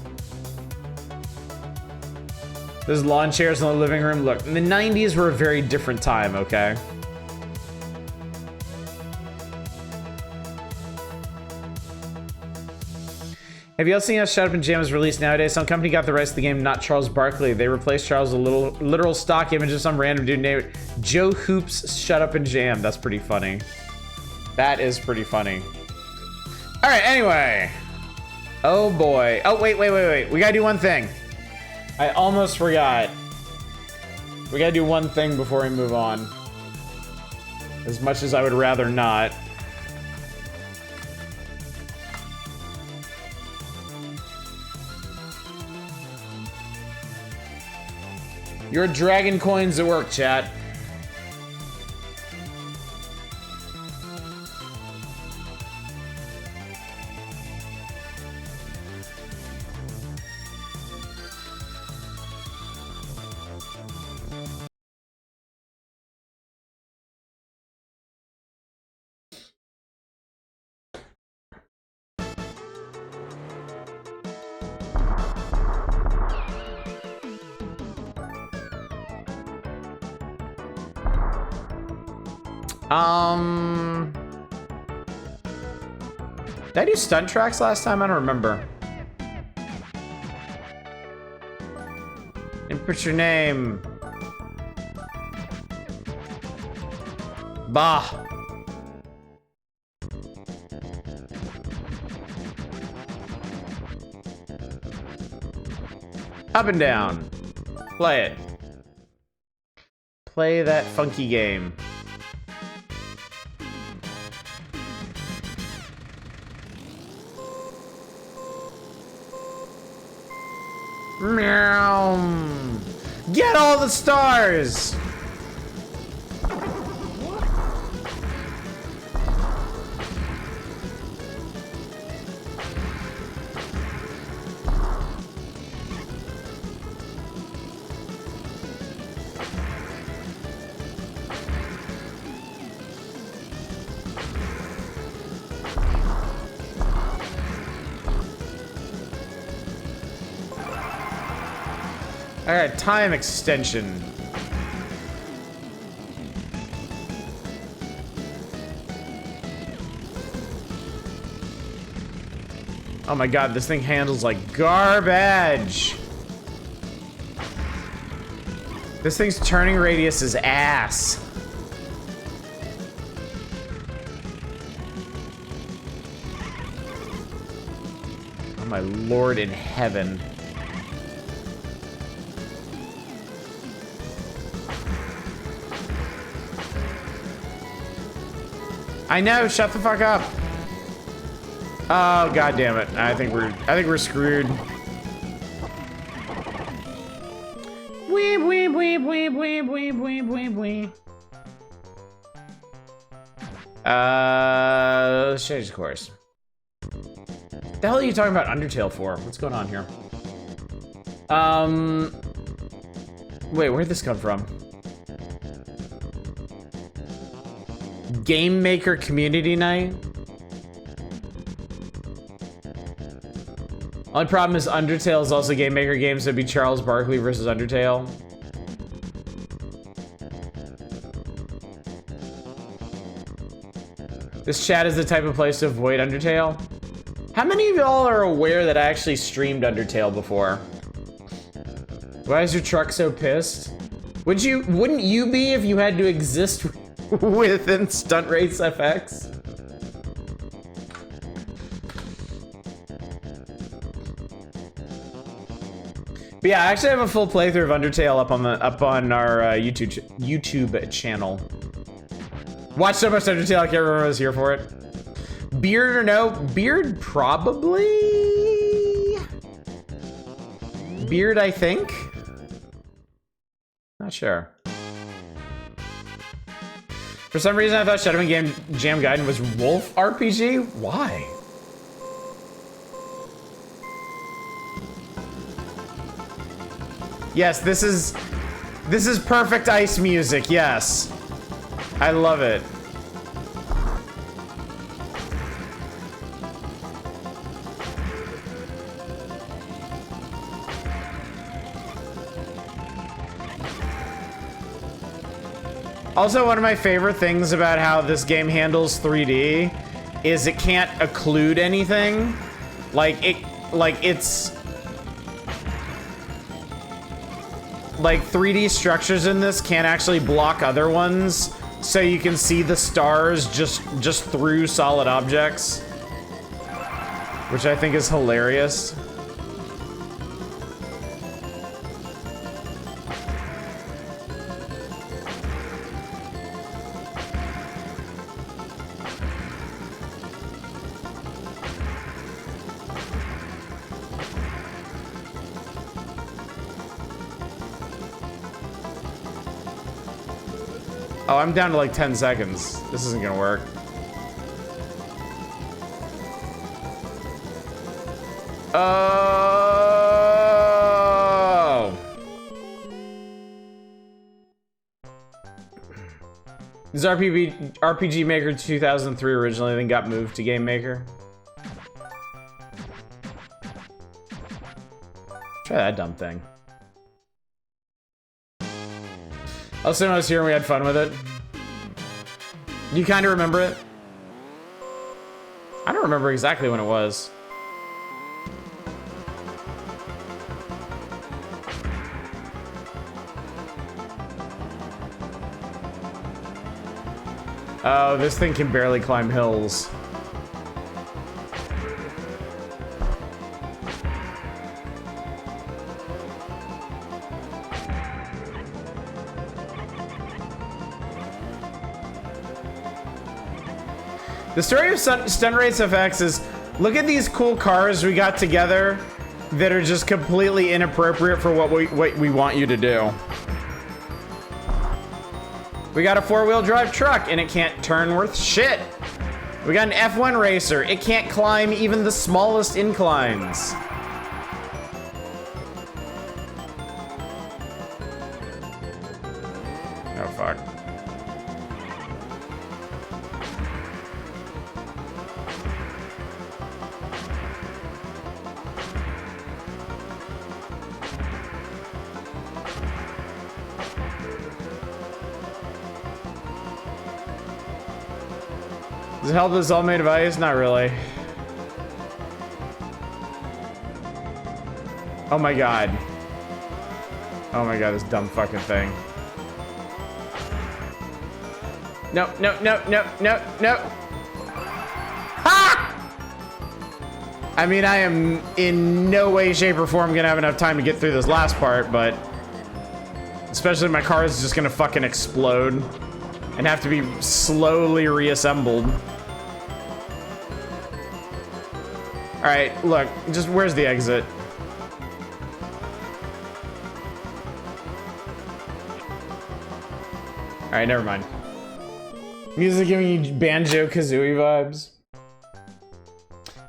Speaker 1: There's lawn chairs in the living room. Look, in the 90s were a very different time, okay? Have you all seen how Shut Up and Jam is released nowadays? Some company got the rights to the game, not Charles Barkley. They replaced Charles with a literal stock image of some random dude named Joe Hoops Shut Up and Jam. That's pretty funny. That is pretty funny. All right, anyway. Oh boy. Oh, wait. We gotta do one thing. I almost forgot. We gotta do one thing before we move on. As much as I would rather not. Your dragon coins at work, chat. Did I do stunt tracks last time? I don't remember. Input your name. Bah. Up and down. Play it. Play that funky game. Meow. Get all the stars. All right, time extension. Oh my god, this thing handles like garbage. This thing's turning radius is ass. Oh my lord in heaven. I know, shut the fuck up. Oh god damn it. I think we're screwed. Weep, weep, weep, weep, weep, weep, weep, weep, weep. Let's change the course. The hell are you talking about Undertale for? What's going on here? Wait, where'd this come from? Game Maker Community Night? Only problem is Undertale is also Game Maker games, so it'd be Charles Barkley versus Undertale. This chat is the type of place to avoid Undertale. How many of y'all are aware that I actually streamed Undertale before? Why is your truck so pissed? Wouldn't you be if you had to exist within Stunt Race FX? But yeah, I actually have a full playthrough of Undertale up on our YouTube channel. Watch so much Undertale, I can't remember I was here for it. Beard or no? Beard, probably. Beard, I think. Not sure. For some reason, I thought Shadow Game Jam Gaiden was Wolf RPG. Why? Yes, this is perfect ice music. Yes, I love it. Also, one of my favorite things about how this game handles 3D is it can't occlude anything. It's like 3D structures in this can't actually block other ones, so you can see the stars just through solid objects, which I think is hilarious. Oh, I'm down to like 10 seconds. This isn't gonna work. Oh! This is RPG Maker 2003 originally, then got moved to Game Maker. Try that dumb thing. Also, when I was here and we had fun with it. You kind of remember it? I don't remember exactly when it was. Oh, this thing can barely climb hills. The story of Stunt Race FX is, look at these cool cars we got together that are just completely inappropriate for what we want you to do. We got a 4-wheel drive truck and it can't turn worth shit. We got an F1 racer. It can't climb even the smallest inclines. Oh, fuck. Does it help this all made of ice? Not really. Oh my god. Oh my god, this dumb fucking thing. No, no, no, no, no, no. Ha! I mean, I am in no way, shape, or form gonna have enough time to get through this last part, but especially my car is just gonna fucking explode and have to be slowly reassembled. All right, look, just where's the exit? All right, never mind. Music giving you Banjo-Kazooie vibes.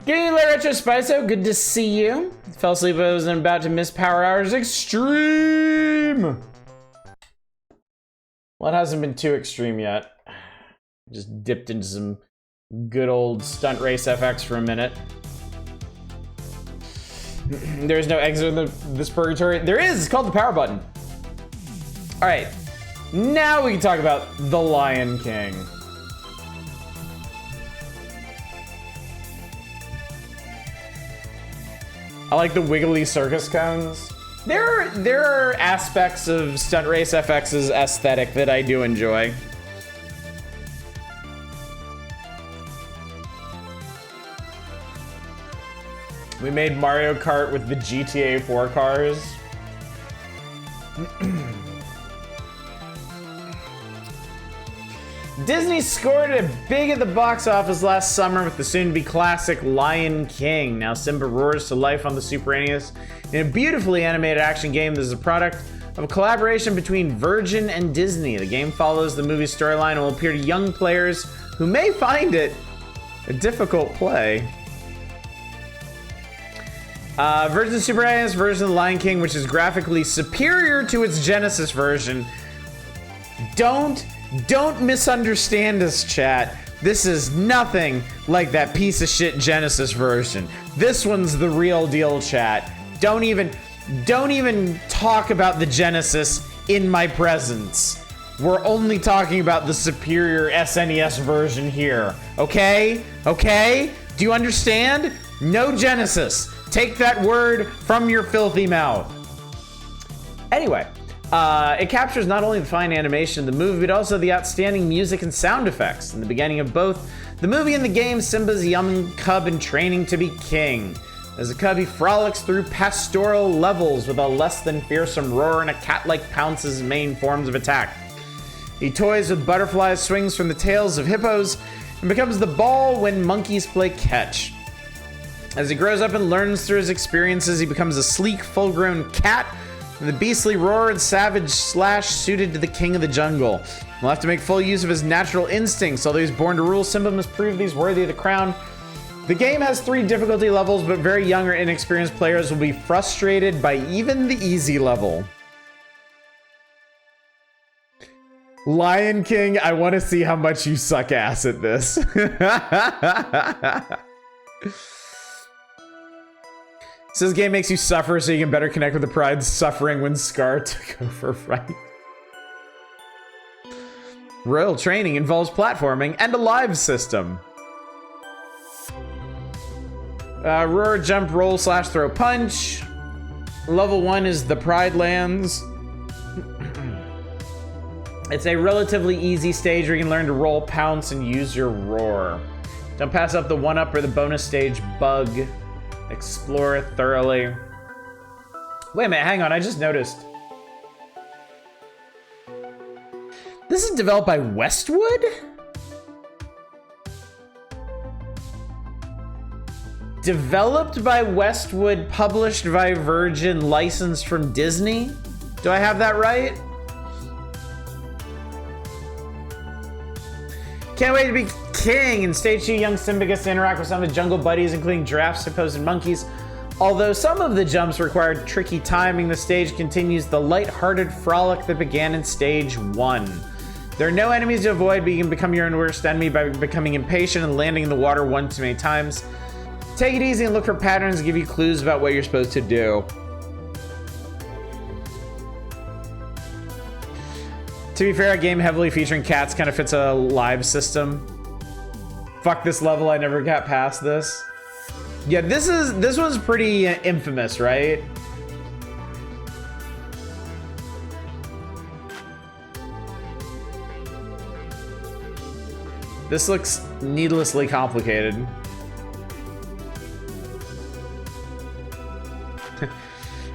Speaker 1: Good evening, Retro Spiso. Good to see you. Fell asleep as I was about to miss Power Hours Extreme. Well, it hasn't been too extreme yet. Just dipped into some good old Stunt Race FX for a minute. There's no exit in this purgatory. There is, it's called the power button. All right, now we can talk about The Lion King. I like the wiggly circus cones. There are aspects of Stunt Race FX's aesthetic that I do enjoy. We made Mario Kart with the GTA 4 cars. Disney scored it big at the box office last summer with the soon-to-be classic Lion King. Now Simba roars to life on the Super NES in a beautifully animated action game that is a product of a collaboration between Virgin and Disney. The game follows the movie's storyline and will appeal to young players who may find it a difficult play. Virgin Super NES version of the Lion King, which is graphically superior to its Genesis version. Don't misunderstand us, chat. This is nothing like that piece of shit Genesis version. This one's the real deal, chat. Don't even talk about the Genesis in my presence. We're only talking about the superior SNES version here. Okay? Okay? Do you understand? No Genesis. Take that word from your filthy mouth. Anyway, it captures not only the fine animation of the movie, but also the outstanding music and sound effects. In the beginning of both the movie and the game, Simba's a young cub in training to be king. As a cub, he frolics through pastoral levels with a less than fearsome roar and a cat-like pounce as his main forms of attack. He toys with butterflies, swings from the tails of hippos, and becomes the ball when monkeys play catch. As he grows up and learns through his experiences, he becomes a sleek, full-grown cat with a beastly roar and savage slash suited to the king of the jungle. He'll have to make full use of his natural instincts. Although he's born to rule, Simba must prove that he's worthy of the crown. The game has 3 difficulty levels, but very young or inexperienced players will be frustrated by even the easy level. Lion King, I want to see how much you suck ass at this. So this game makes you suffer so you can better connect with the pride's suffering when Scar took over, right? Royal training involves platforming and a live system. Roar, jump, roll, slash, throw, punch. Level 1 is the Pride Lands. It's a relatively easy stage where you can learn to roll, pounce, and use your roar. Don't pass up the 1-up or the bonus stage bug. Explore it thoroughly. Wait a minute, hang on, I just noticed. This is developed by Westwood? Developed by Westwood, published by Virgin, licensed from Disney? Do I have that right? Can't wait to be king! In stage 2, young Simba gets to interact with some of his jungle buddies, including giraffes, hippos, and monkeys. Although some of the jumps required tricky timing, the stage continues the light-hearted frolic that began in stage 1. There are no enemies to avoid, but you can become your own worst enemy by becoming impatient and landing in the water one too many times. Take it easy and look for patterns that give you clues about what you're supposed to do. To be fair, a game heavily featuring cats kind of fits a live system. Fuck this level, I never got past this. Yeah, this one's pretty infamous, right? This looks needlessly complicated.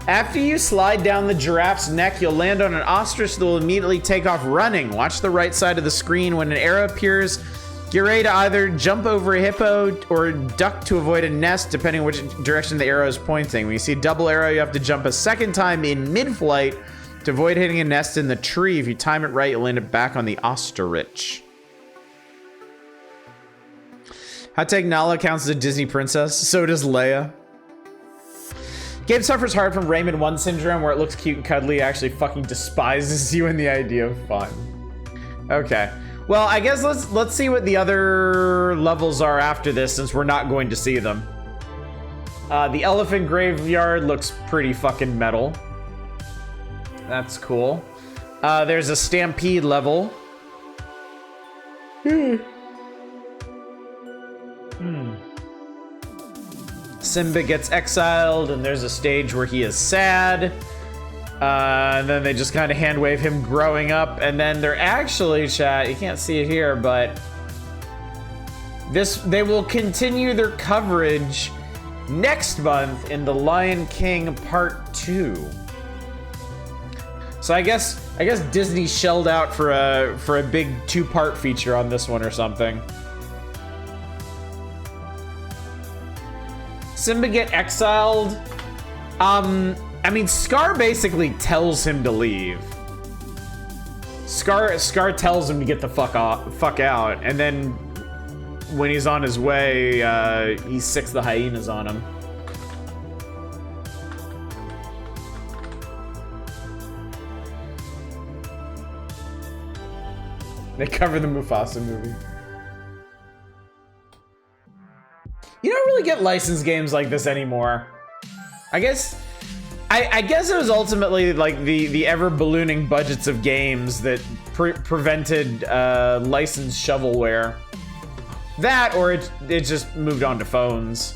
Speaker 1: After you slide down the giraffe's neck, you'll land on an ostrich that will immediately take off running. Watch the right side of the screen. When an arrow appears, get ready to either jump over a hippo or duck to avoid a nest, depending on which direction the arrow is pointing. When you see a double arrow, you have to jump a second time in mid-flight to avoid hitting a nest in the tree. If you time it right, you'll land it back on the ostrich. Hot take, Nala counts as a Disney princess. So does Leia. Game suffers hard from Raymond 1 syndrome, where it looks cute and cuddly, actually fucking despises you in the idea of fun. Okay. Well, I guess let's see what the other levels are after this, since we're not going to see them. The elephant graveyard looks pretty fucking metal. That's cool. There's a stampede level. Simba gets exiled, and there's a stage where he is sad. And then they just kind of hand wave him growing up, and then they're actually, chat, you can't see it here, but they will continue their coverage next month in The Lion King Part 2. So I guess Disney shelled out for a big 2-part feature on this one or something. Simba get exiled? I mean, Scar basically tells him to leave. Scar tells him to get the fuck out, and then when he's on his way, he sicks the hyenas on him. They cover the Mufasa movie. You don't really get licensed games like this anymore. I guess it was ultimately like the ever ballooning budgets of games that prevented licensed shovelware. That, or it just moved on to phones.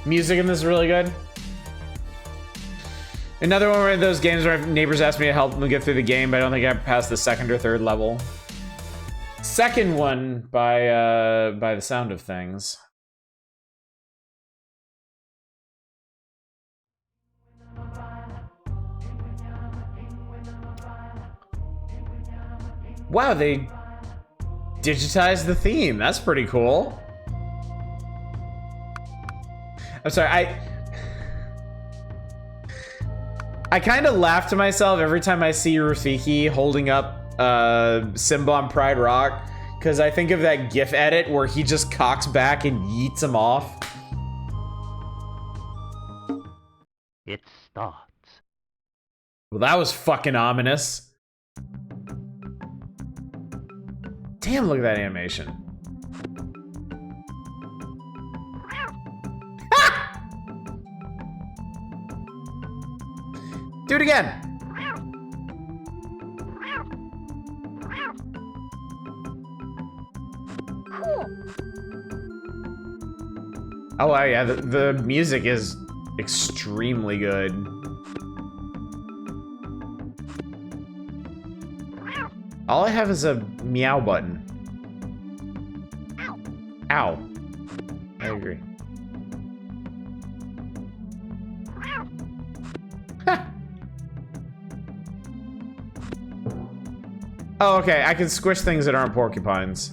Speaker 1: Music in this is really good. Another one of those games where neighbors asked me to help them get through the game, but I don't think I passed the second or third level. Second one by the sound of things. Wow, they digitized the theme. That's pretty cool. I'm sorry, I kind of laugh to myself every time I see Rafiki holding up Simba on Pride Rock, because I think of that GIF edit where he just cocks back and yeets him off.
Speaker 2: It starts.
Speaker 1: Well, that was fucking ominous. Damn, look at that animation. Ah! Do it again. Oh, yeah, the music is extremely good. All I have is a meow button. Ow. I agree. Oh, okay, I can squish things that aren't porcupines.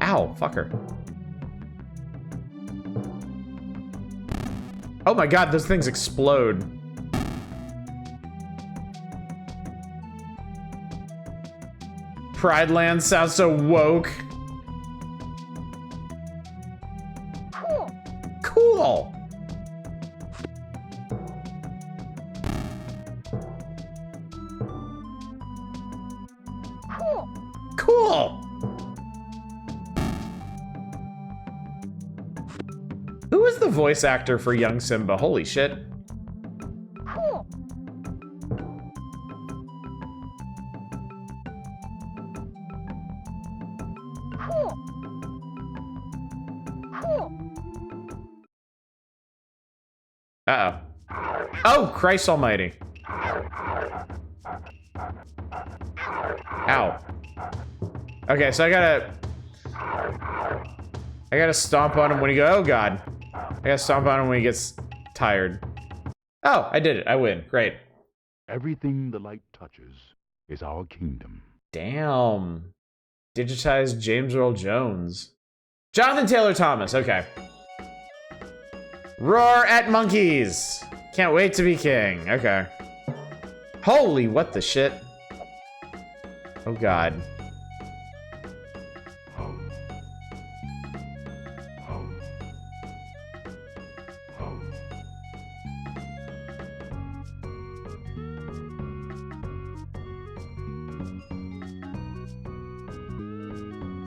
Speaker 1: Ow, fucker. Oh my god, those things explode. Pride Land sounds so woke. Cool. Cool. Who is the voice actor for young Simba? Holy shit. Uh-oh. Oh, Christ almighty. Ow. Okay, so I gotta stomp on him when he goes, oh god. I gotta stomp on him when he gets tired. Oh, I did it. I win. Great.
Speaker 3: Everything the light touches is our kingdom.
Speaker 1: Damn. Digitized James Earl Jones. Jonathan Taylor Thomas. Okay. Roar at monkeys. Can't wait to be king. Okay. Holy, what the shit? Oh god.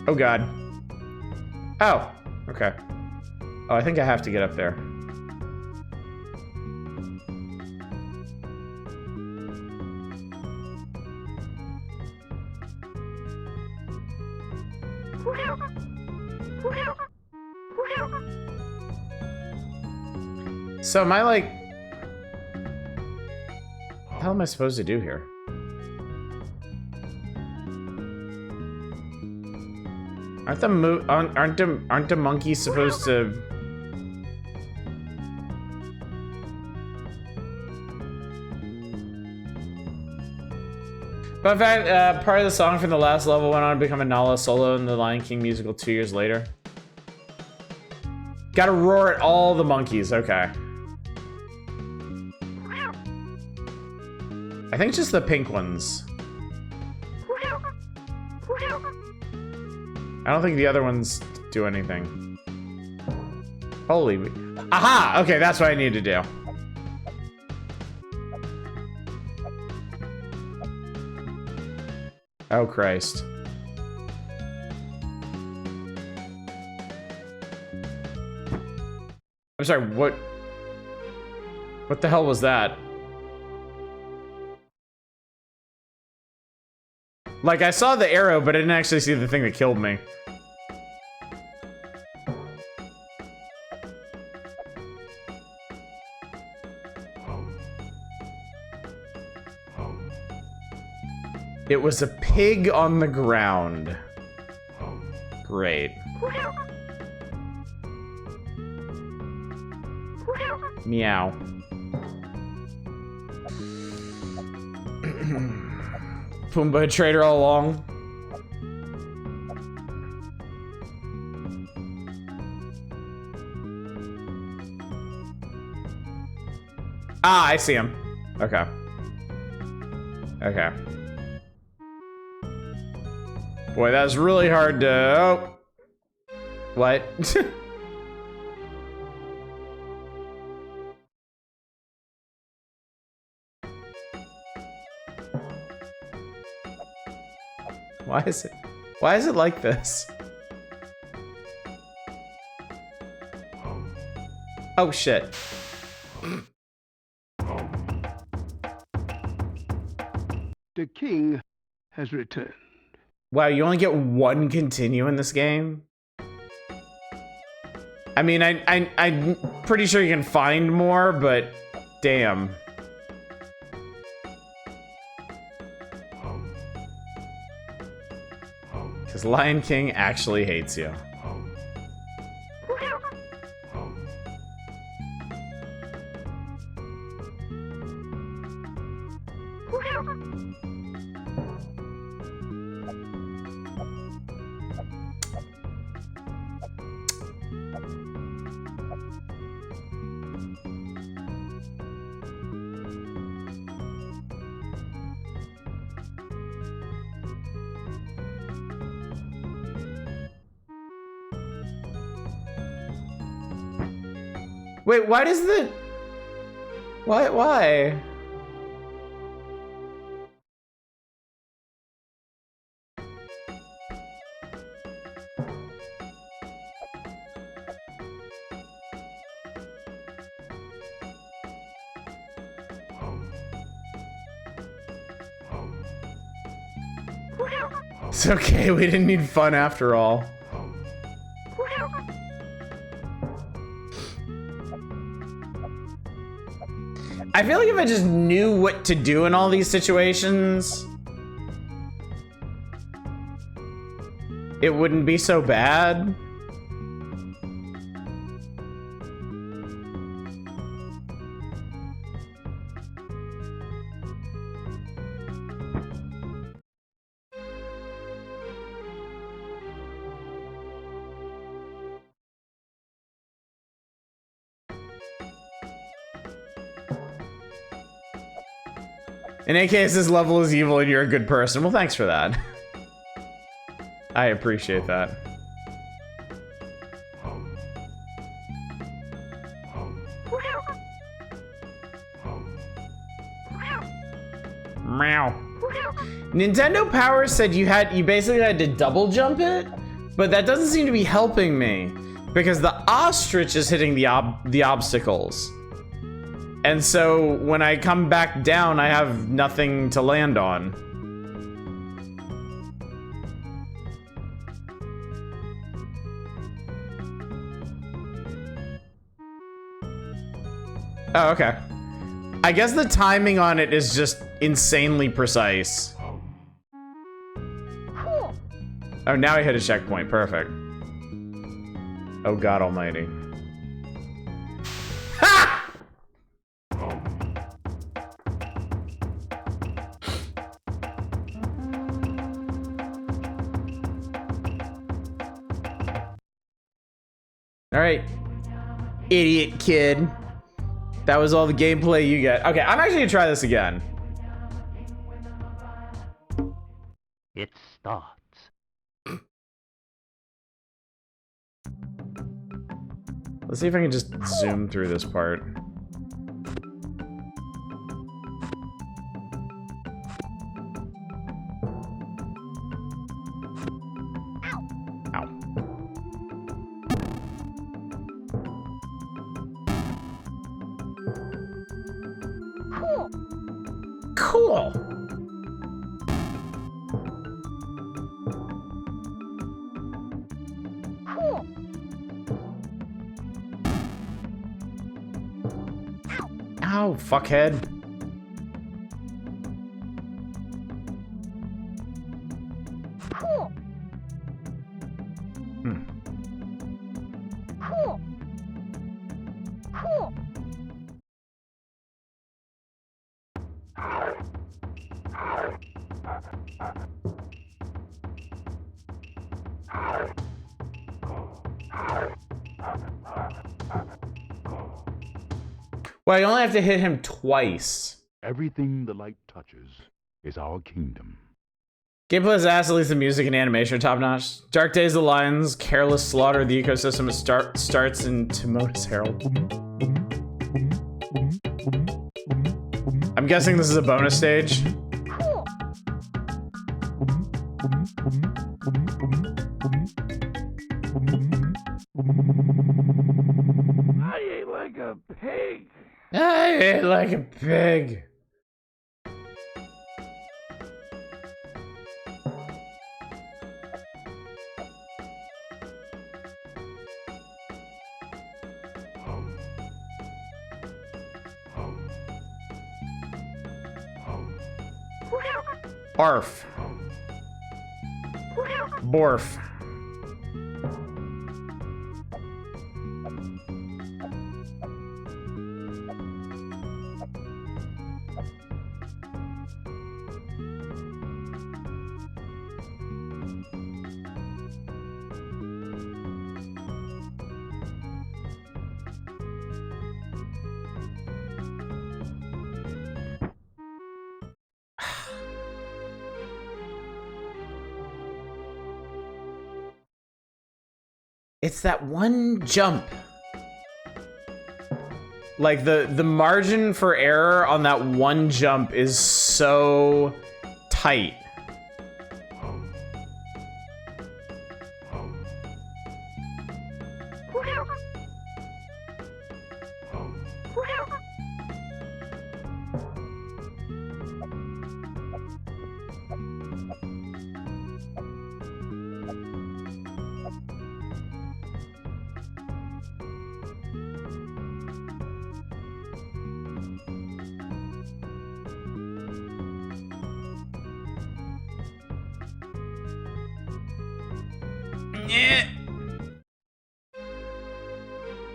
Speaker 1: Oh god. Oh, okay. Oh, I think I have to get up there. So am I like... What the hell am I supposed to do here? Aren't the monkeys supposed to Fun fact, part of the song from the last level went on to become a Nala solo in the Lion King musical 2 years later. Gotta roar at all the monkeys, okay. I think just the pink ones. I don't think the other ones do anything. Holy... Aha! Okay, that's what I need to do. Oh, Christ. I'm sorry, what? What the hell was that? Like, I saw the arrow, but I didn't actually see the thing that killed me. It was a pig on the ground. Great. Meow. Pumbaa a traitor all along. Ah, I see him. Okay. Okay. Boy, that was really hard to... Oh. What? Why is it like this? Oh shit.
Speaker 4: The king has returned.
Speaker 1: Wow, you only get one continue in this game? I mean, I'm pretty sure you can find more, but damn. Because Lion King actually hates you. Wait, why does the... Why? It's okay, we didn't need fun after all. I feel like if I just knew what to do in all these situations, it wouldn't be so bad. In any case, this level is evil and you're a good person. Well, thanks for that. I appreciate that. Meow. Nintendo Power said you basically had to double jump it, but that doesn't seem to be helping me because the ostrich is hitting the obstacles. And so when I come back down, I have nothing to land on. Oh, okay. I guess the timing on it is just insanely precise. Oh, now I hit a checkpoint. Perfect. Oh, God almighty. Ha! All right, idiot kid. That was all the gameplay you get. Okay, I'm actually gonna try this again.
Speaker 2: It starts.
Speaker 1: Let's see if I can just zoom through this part. Ow. Cool. Ow, fuckhead. Well, you only have to hit him twice.
Speaker 3: Everything the light touches is our kingdom.
Speaker 1: Gameplay is ass, at least the music and animation are top notch. Dark Days of the Lions, careless slaughter of the ecosystem starts in Timothus Herald. I'm guessing this is a bonus stage.
Speaker 4: I ate like a pig.
Speaker 1: I ate like a pig. Barf. Borf. It's that one jump. Like the margin for error on that one jump is so tight.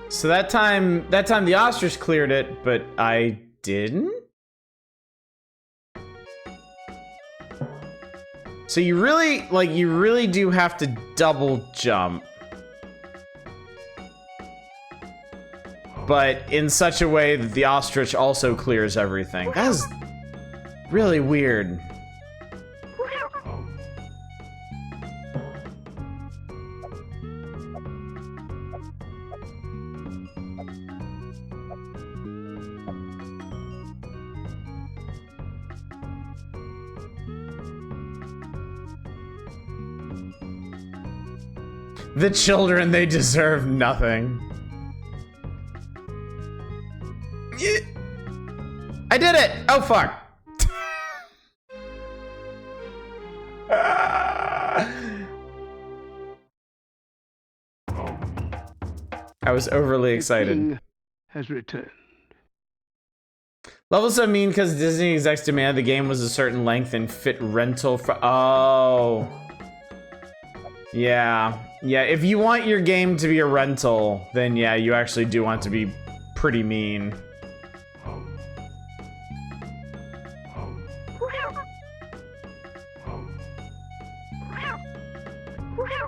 Speaker 1: So that time the ostrich cleared it, but I didn't? So you really do have to double jump. But in such a way that the ostrich also clears everything. That is really weird. The children, they deserve nothing. I did it! Oh, fuck. I was overly excited.
Speaker 4: The king has returned.
Speaker 1: Levels are mean because Disney execs demanded the game was a certain length and fit rental for. Oh. Yeah. Yeah, if you want your game to be a rental, then yeah, you actually do want it to be pretty mean.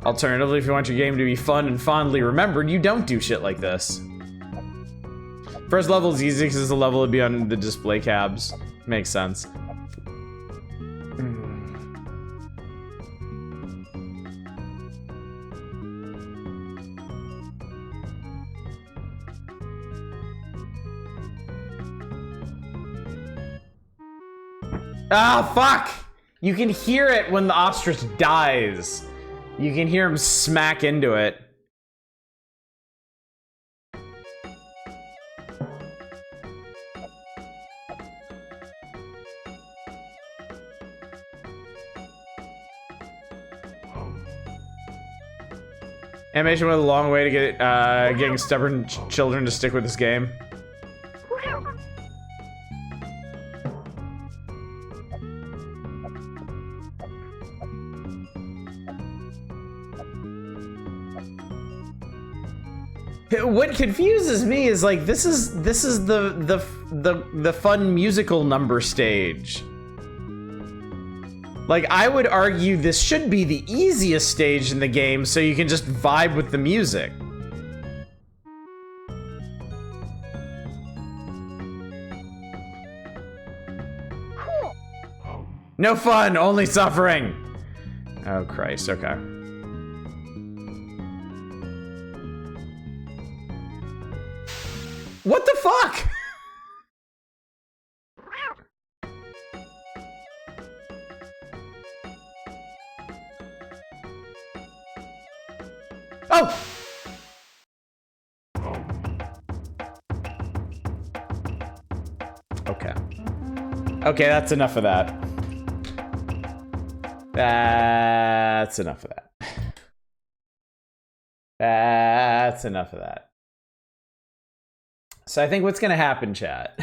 Speaker 1: Alternatively, if you want your game to be fun and fondly remembered, you don't do shit like this. First level is easy because it's the level to be on the display cabs. Makes sense. Ah, fuck! You can hear it when the ostrich dies. You can hear him smack into it. Animation went a long way to get getting stubborn children to stick with this game. What confuses me is like this is the fun musical number stage. Like, I would argue this should be the easiest stage in the game so you can just vibe with the music. No fun, only suffering. Oh Christ, okay. What the fuck? Oh! Okay. Okay, that's enough of that. That's enough of that. That's enough of that. So I think what's gonna happen, chat,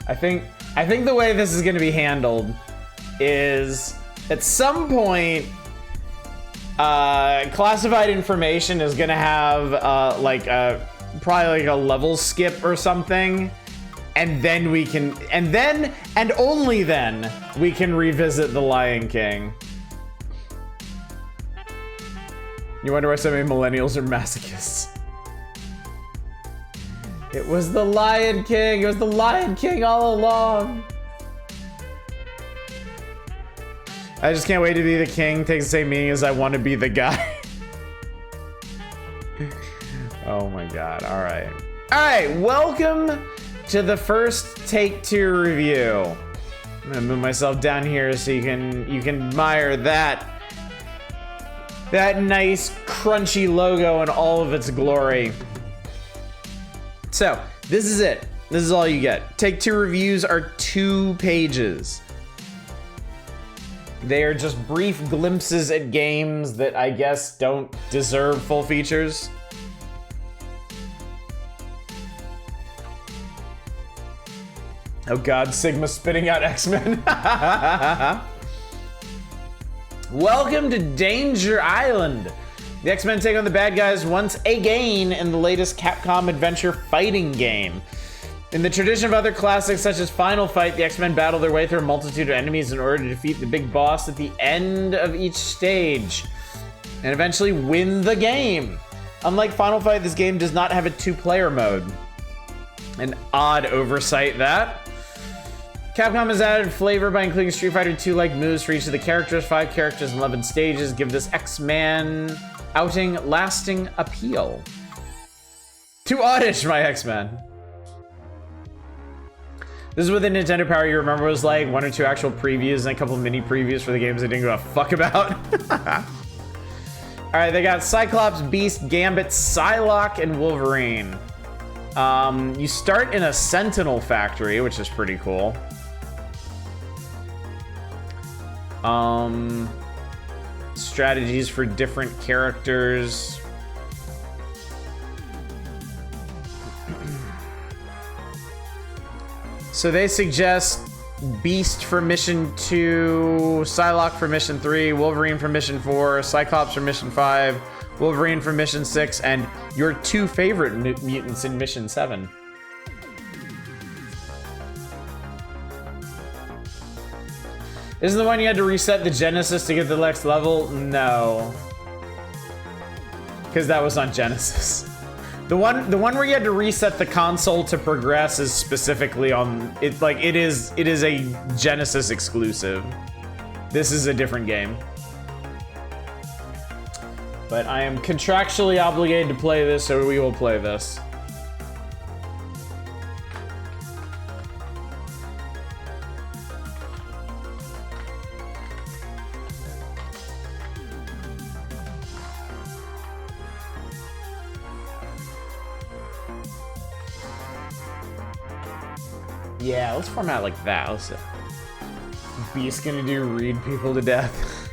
Speaker 1: I think the way this is gonna be handled is at some point classified information is gonna have probably like a level skip or something, and then we can, and then and only then we can revisit The Lion King. You wonder why so many millennials are masochists. It was The Lion King. It was The Lion King all along. I just can't wait to be the king. Takes the same meaning as I want to be the guy. Oh my god. All right. All right. Welcome to the first Take-Two review. I'm gonna move myself down here so you can admire that nice crunchy logo in all of its glory. So, this is it. This is all you get. Take-Two reviews are 2 pages. They are just brief glimpses at games that I guess don't deserve full features. Oh god, Sigma spitting out X-Men. Welcome to Danger Island. The X-Men take on the bad guys once again in the latest Capcom adventure fighting game. In the tradition of other classics such as Final Fight, the X-Men battle their way through a multitude of enemies in order to defeat the big boss at the end of each stage and eventually win the game. Unlike Final Fight, this game does not have a 2-player mode. An odd oversight, that. Capcom has added flavor by including Street Fighter 2-like moves for each of the characters. 5 characters and 11 stages give this X-Man outing lasting appeal. Too oddish, my X-Men. This is what the Nintendo Power you remember was like. 1 or 2 actual previews and a couple mini previews for the games I didn't give a fuck about. Alright, they got Cyclops, Beast, Gambit, Psylocke, and Wolverine. You start in a Sentinel factory, which is pretty cool. Strategies for different characters. So they suggest Beast for mission 2, Psylocke for mission 3, Wolverine for mission 4, Cyclops for mission 5, Wolverine for mission 6, and your 2 favorite mutants in mission 7. Isn't the one you had to reset the Genesis to get the next level? No. because that was on Genesis. The one where you had to reset the console to progress is specifically on it. Like it is a Genesis exclusive. This is a different game. But I am contractually obligated to play this, so we will play this. Yeah, let's format like that. Let's Beast's gonna do read people to death.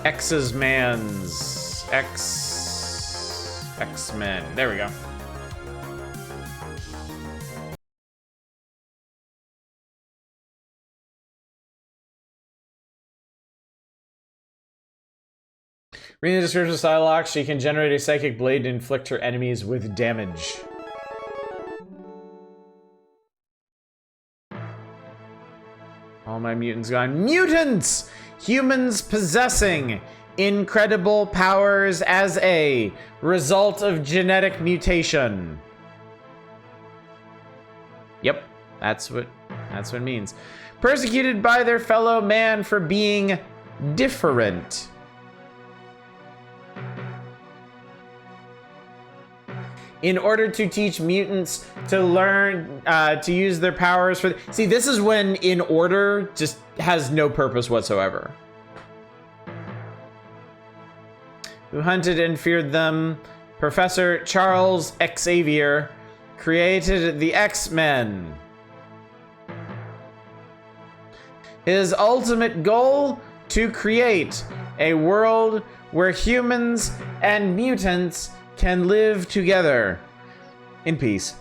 Speaker 1: X-Men. There we go. Reading the description of Psylocke, she can generate a psychic blade to inflict her enemies with damage. All my mutants gone. Mutants! Humans possessing incredible powers as a result of genetic mutation. Yep, that's what it means. Persecuted by their fellow man for being different. In order to teach mutants to learn to use their powers for... See, this is when in order just has no purpose whatsoever. Who hunted and feared them. Professor Charles Xavier created the X-Men. His ultimate goal? To create a world where humans and mutants can live together in peace.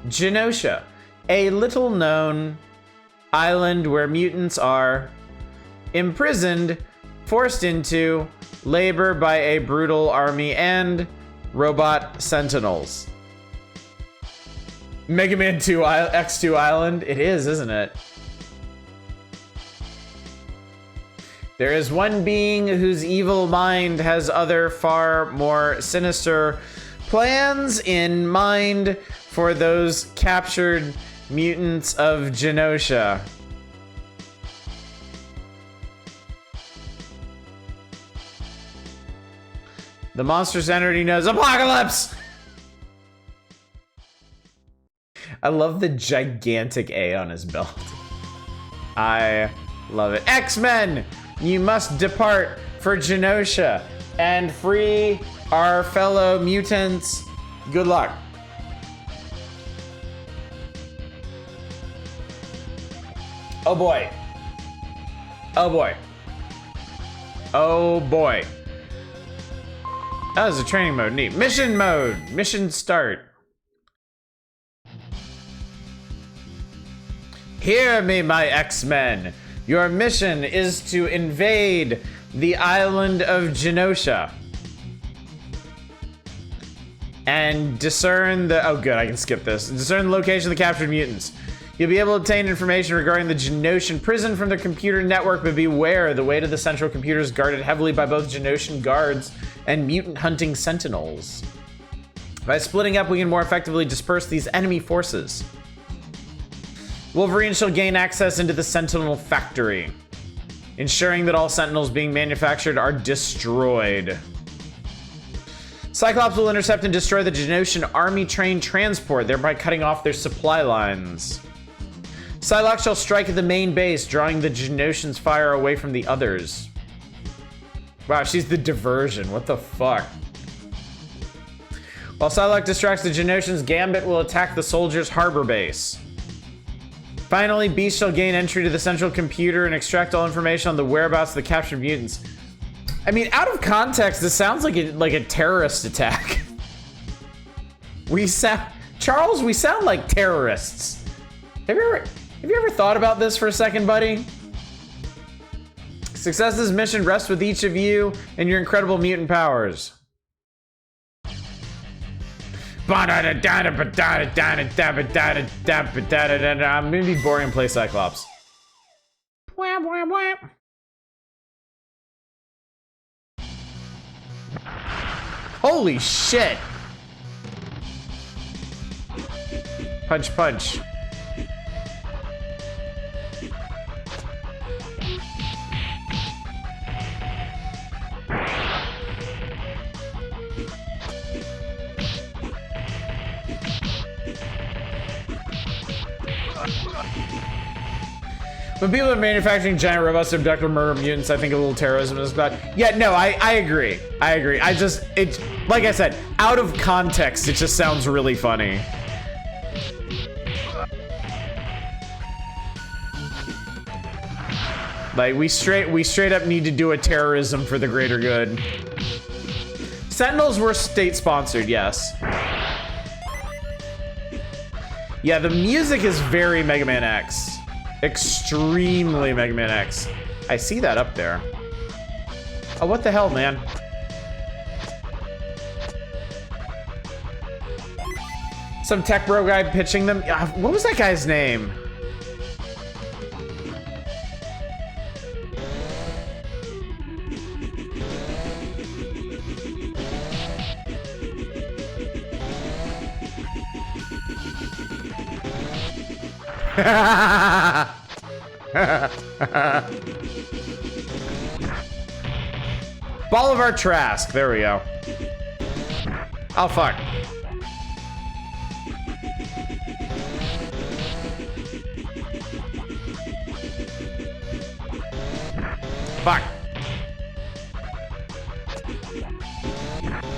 Speaker 1: Genosha, a little known island where mutants are imprisoned, forced into labor by a brutal army and robot sentinels. Mega Man 2 X2 Island? It is, isn't it? There is one being whose evil mind has other far more sinister plans in mind for those captured mutants of Genosha. The monster's energy knows Apocalypse! I love the gigantic A on his belt. I love it. X-Men! You must depart for Genosha and free our fellow mutants. Good luck. Oh boy. Oh boy. Oh boy. That was a training mode. Neat. Mission mode. Mission start. Hear me, my X-Men. Your mission is to invade the island of Genosha and discern the... Oh, good, I can skip this. Discern the location of the captured mutants. You'll be able to obtain information regarding the Genoshan prison from their computer network, but beware, the way to the central computer is guarded heavily by both Genoshan guards and mutant hunting sentinels. By splitting up, we can more effectively disperse these enemy forces. Wolverine shall gain access into the Sentinel factory, ensuring that all Sentinels being manufactured are destroyed. Cyclops will intercept and destroy the Genoshan army train transport, thereby cutting off their supply lines. Psylocke shall strike at the main base, drawing the Genoshan's fire away from the others. Wow, she's the diversion. What the fuck? While Psylocke distracts the Genoshans, Gambit will attack the soldiers' harbor base. Finally, Beast shall gain entry to the central computer and extract all information on the whereabouts of the captured mutants. I mean, out of context, this sounds like a terrorist attack. Charles, we sound like terrorists. Have you ever thought about this for a second, buddy? Success of this mission rests with each of you and your incredible mutant powers. I'm gonna be boring and play Cyclops. Holy shit! Punch, punch. When people are manufacturing giant robots to abduct or murder mutants, I think a little terrorism is bad. Yeah, no, I agree. I agree. It's like I said, out of context, it just sounds really funny. Like we straight up need to do a terrorism for the greater good. Sentinels were state sponsored, yes. Yeah, the music is very Mega Man X. Extremely Mega Man X. I see that up there. Oh, what the hell, man? Some tech bro guy pitching them. What was that guy's name? Bolivar Trask. There we go. Oh, fuck. Fuck.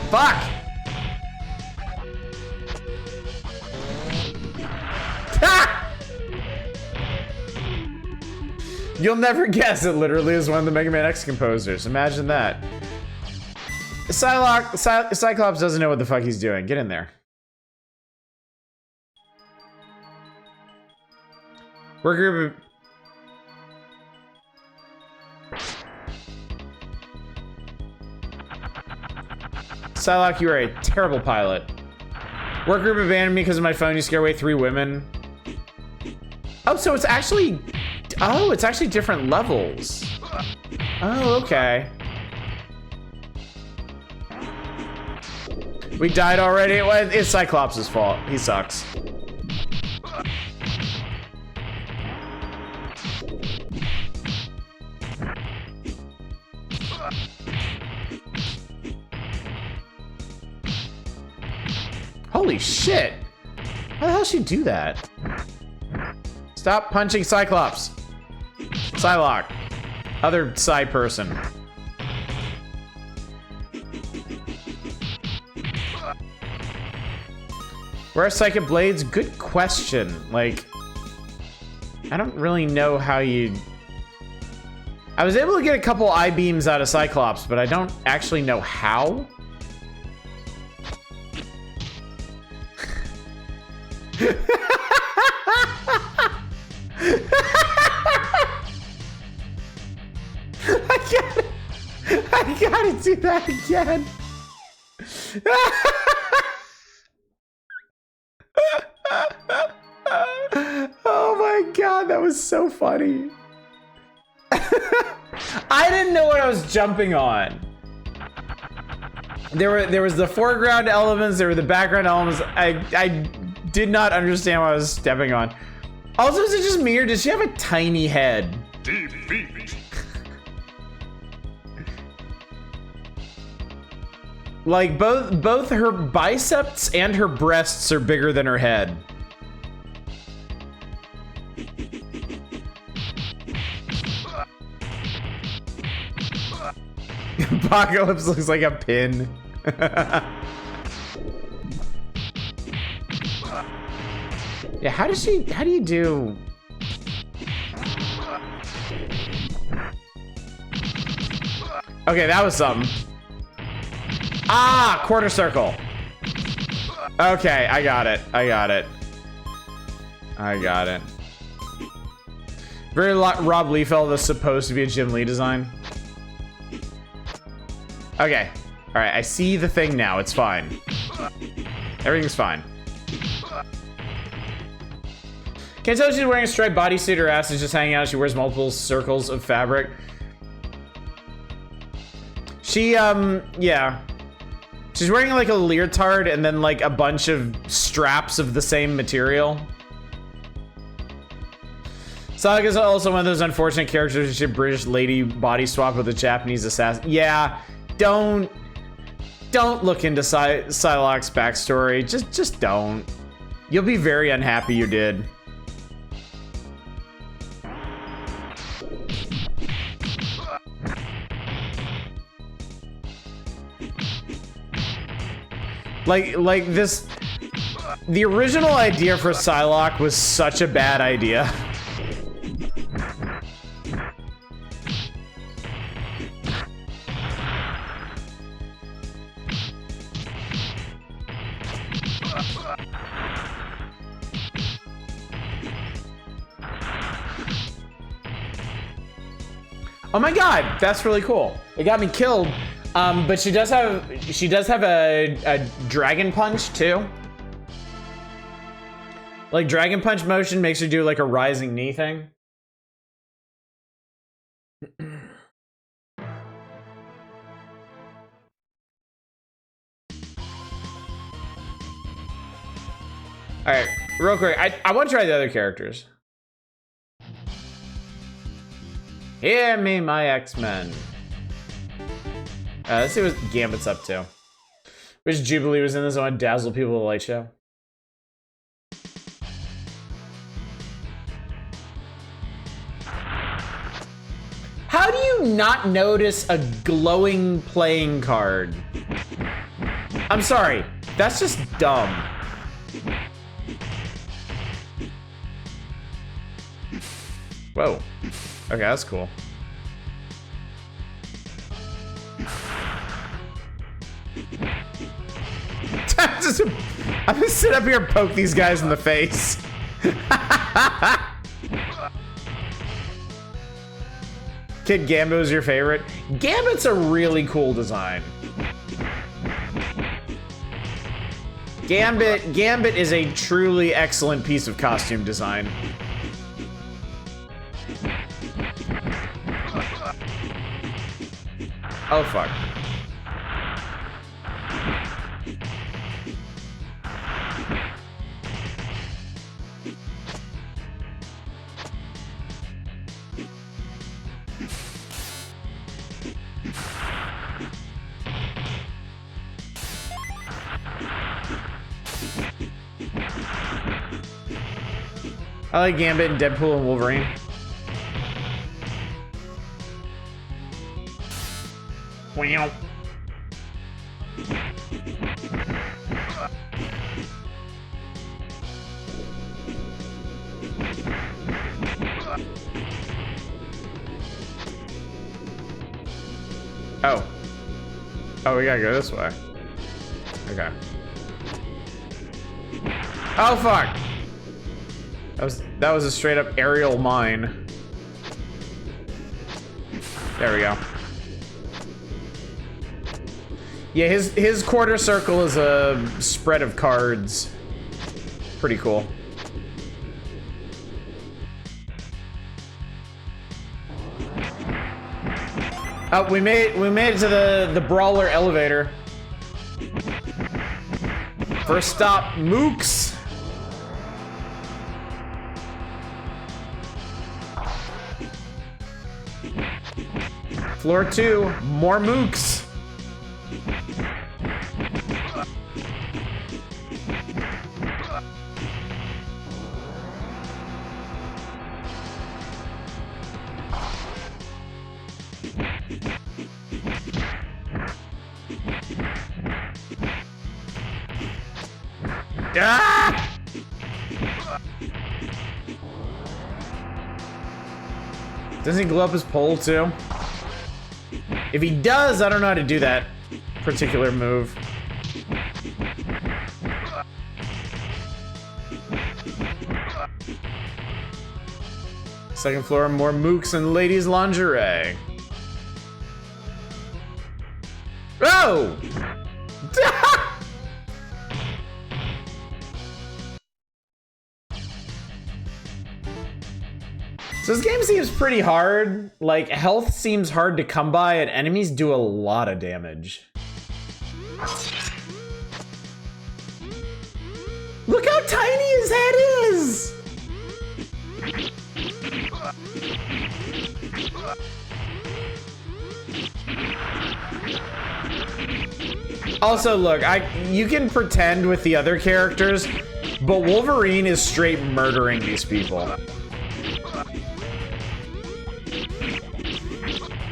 Speaker 1: Fuck. Ah! You'll never guess it literally is one of the Mega Man X composers. Imagine that. Cyclops doesn't know what the fuck he's doing. Get in there. We're a group of... Psylocke, you are a terrible pilot. Work group abandoned me because of my phone. You scare away 3 women. Oh, so it's actually... Oh, it's actually different levels. Oh, okay. We died already? Well, it's Cyclops' fault. He sucks. Holy shit! How the hell did she do that? Stop punching Cyclops. Psylocke. Other Psy person. Where are Psychic Blades? Good question. Like, I don't really know how you... I was able to get a couple I-beams out of Cyclops, but I don't actually know how. I gotta do that again. Oh my god, that was so funny. I didn't know what I was jumping on. There was the foreground elements, there were the background elements. I did not understand what I was stepping on. Also, is it just me or does she have a tiny head?
Speaker 3: Defeat.
Speaker 1: Like both her biceps and her breasts are bigger than her head. Apocalypse looks like a pin. Yeah, how do you do? Okay, that was something. Ah, quarter circle. Okay, I got it. Very Rob Liefeld is supposed to be a Jim Lee design. Okay. Alright, I see the thing now. It's fine. Everything's fine. Can't tell if she's wearing a striped bodysuit or ass is just hanging out. She wears multiple circles of fabric. She, yeah. She's wearing like a leotard and then like a bunch of straps of the same material. Sonic is also one of those unfortunate characters who should British lady body swap with a Japanese assassin. Yeah, don't look into Psylocke's backstory. Just don't. You'll be very unhappy you did. Like this, the original idea for Psylocke was such a bad idea. Oh my god, that's really cool. It got me killed. But she does have a dragon punch too. Like dragon punch motion makes her do like a rising knee thing. All right, real quick, I want to try the other characters. Hear me, my X-Men. Let's see what Gambit's up to. Wish Jubilee was in this. I want to dazzle people with a light show. How do you not notice a glowing playing card? I'm sorry. That's just dumb. Whoa. Okay, that's cool. I'm gonna sit up here and poke these guys in the face. Kid Gambit's your favorite? Gambit's a really cool design. Gambit is a truly excellent piece of costume design. Oh fuck. I like Gambit and Deadpool and Wolverine. Wow. Oh. Oh, we gotta go this way. Okay. Oh, fuck. That was a straight up aerial mine. There we go. Yeah, his quarter circle is a spread of cards. Pretty cool. Oh, we made it to the brawler elevator. First stop, Mooks. Floor 2, more Mooks. Ah! Doesn't he glow up his pole too? If he does, I don't know how to do that particular move. Second floor, more mooks and ladies' lingerie. Oh! So this game seems pretty hard. Like, health seems hard to come by, and enemies do a lot of damage. Look how tiny his head is! Also, look, you can pretend with the other characters, but Wolverine is straight murdering these people.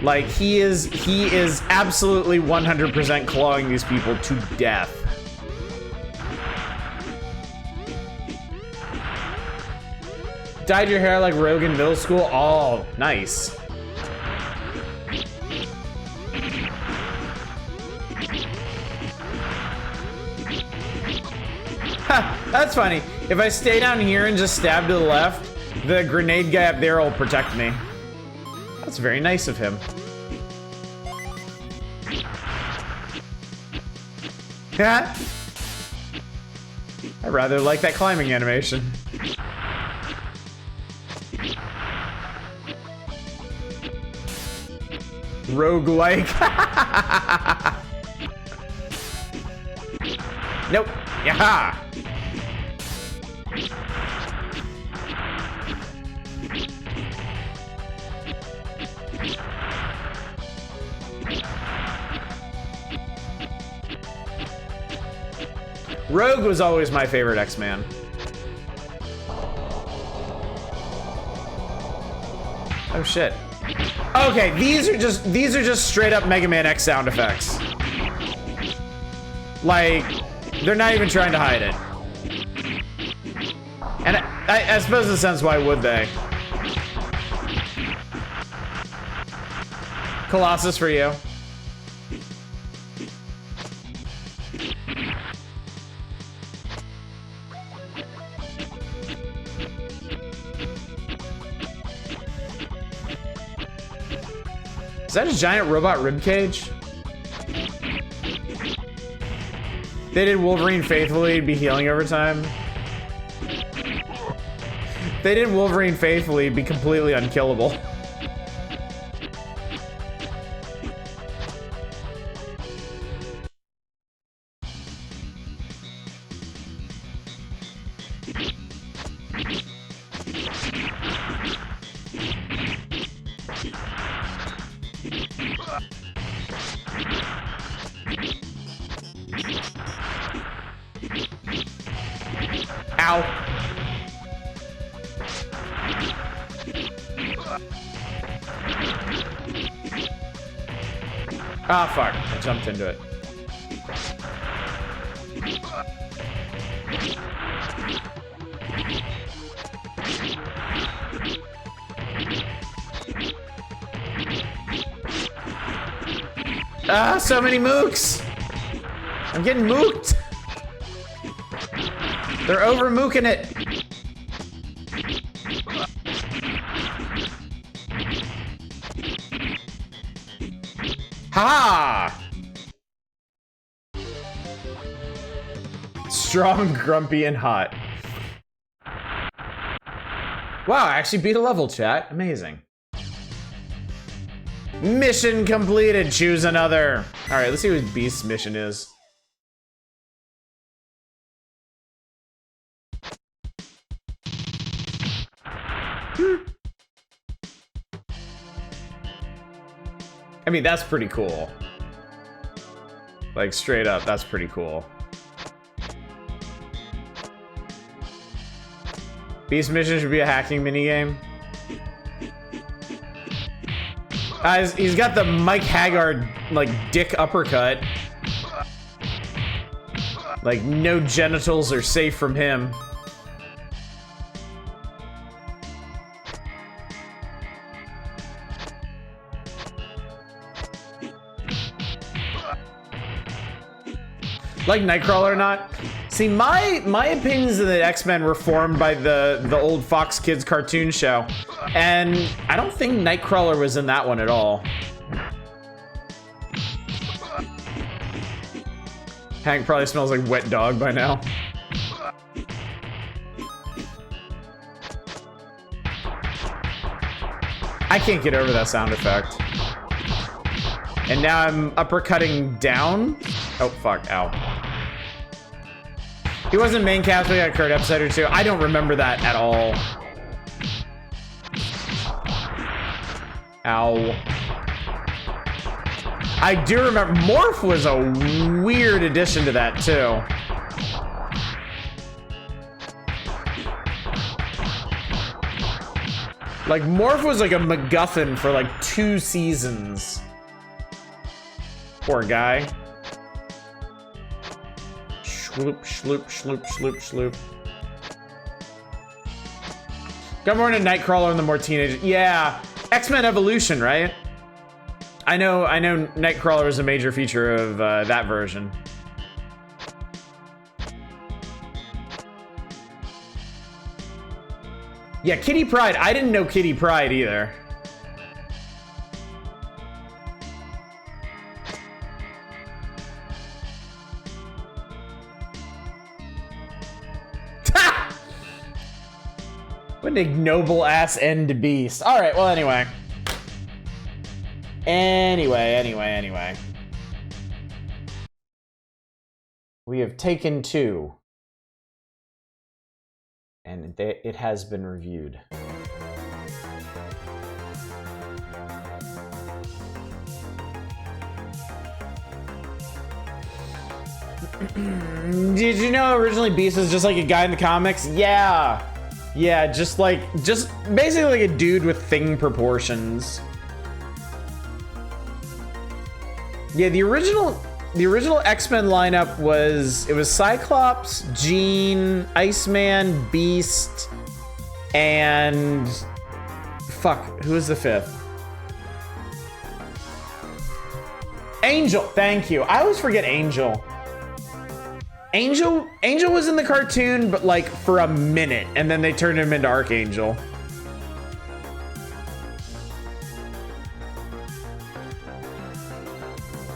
Speaker 1: Like, he is absolutely 100% clawing these people to death. Dyed your hair like Rogue in middle school? Oh, nice. Ha, that's funny. If I stay down here and just stab to the left, the grenade guy up there will protect me. That's very nice of him. Yeah. I rather like that climbing animation. Roguelike. Nope. Yaha. Rogue was always my favorite X-Man. Oh shit. Okay, these are just straight up Mega Man X sound effects. Like, they're not even trying to hide it. And I suppose in a sense, why would they? Colossus for you. Is that a giant robot ribcage? They did Wolverine faithfully, it'd be healing over time. They did Wolverine faithfully, it'd be completely unkillable. Ow. Ah, fuck. I jumped into it. Ah, so many mooks! I'm getting mooked! They're over mooking it! Ha! Strong, grumpy, and hot. Wow, I actually beat a level, chat. Amazing. Mission completed. Choose another. All right, let's see what Beast's mission is. I mean, that's pretty cool. Like, straight up, that's pretty cool. Beast mission should be a hacking minigame. He's got the Mike Haggard, like, dick uppercut. Like, no genitals are safe from him. Like Nightcrawler or not? See, my opinions of the X-Men were formed by the old Fox Kids cartoon show. And I don't think Nightcrawler was in that one at all. Hank probably smells like wet dog by now. I can't get over that sound effect. And now I'm uppercutting down. Oh, fuck, ow. He wasn't main cast, we got a current episode or two. I don't remember that at all. Ow. I do remember, Morph was a weird addition to that too. Like, Morph was like a MacGuffin for like 2 seasons. Poor guy. Shloop, shloop, shloop, shloop, shloop. Got more into Nightcrawler and the more teenage. Yeah, X-Men Evolution, right? I know Nightcrawler is a major feature of that version. Yeah, Kitty Pryde. I didn't know Kitty Pryde either. What an ignoble ass end to Beast. All right, well, anyway. Anyway. We have taken 2. And it has been reviewed. Did you know originally Beast was just like a guy in the comics? Yeah. Yeah, just basically like a dude with thing proportions. Yeah, the original X-Men lineup was Cyclops, Jean, Iceman, Beast, and fuck, who was the 5th? Angel. Thank you. I always forget Angel. Angel was in the cartoon, but like for a minute, and then they turned him into Archangel.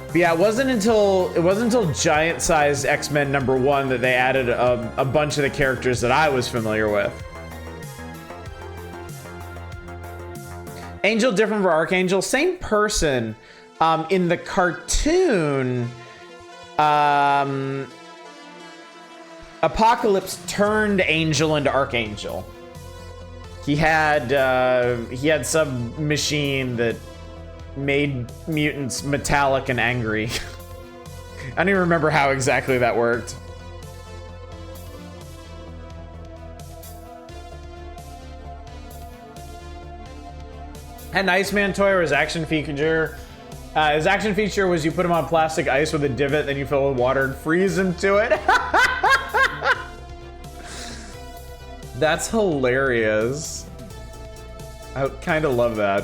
Speaker 1: But yeah, it wasn't until giant-sized X-Men #1 that they added a bunch of the characters that I was familiar with. Angel different from Archangel, same person. In the cartoon, Apocalypse turned Angel into Archangel. He had some machine that made mutants metallic and angry. I don't even remember how exactly that worked. Had an Iceman toy or his action feature. His action feature was you put him on plastic ice with a divot, then you fill it with water and freeze into it. That's hilarious. I kind of love that.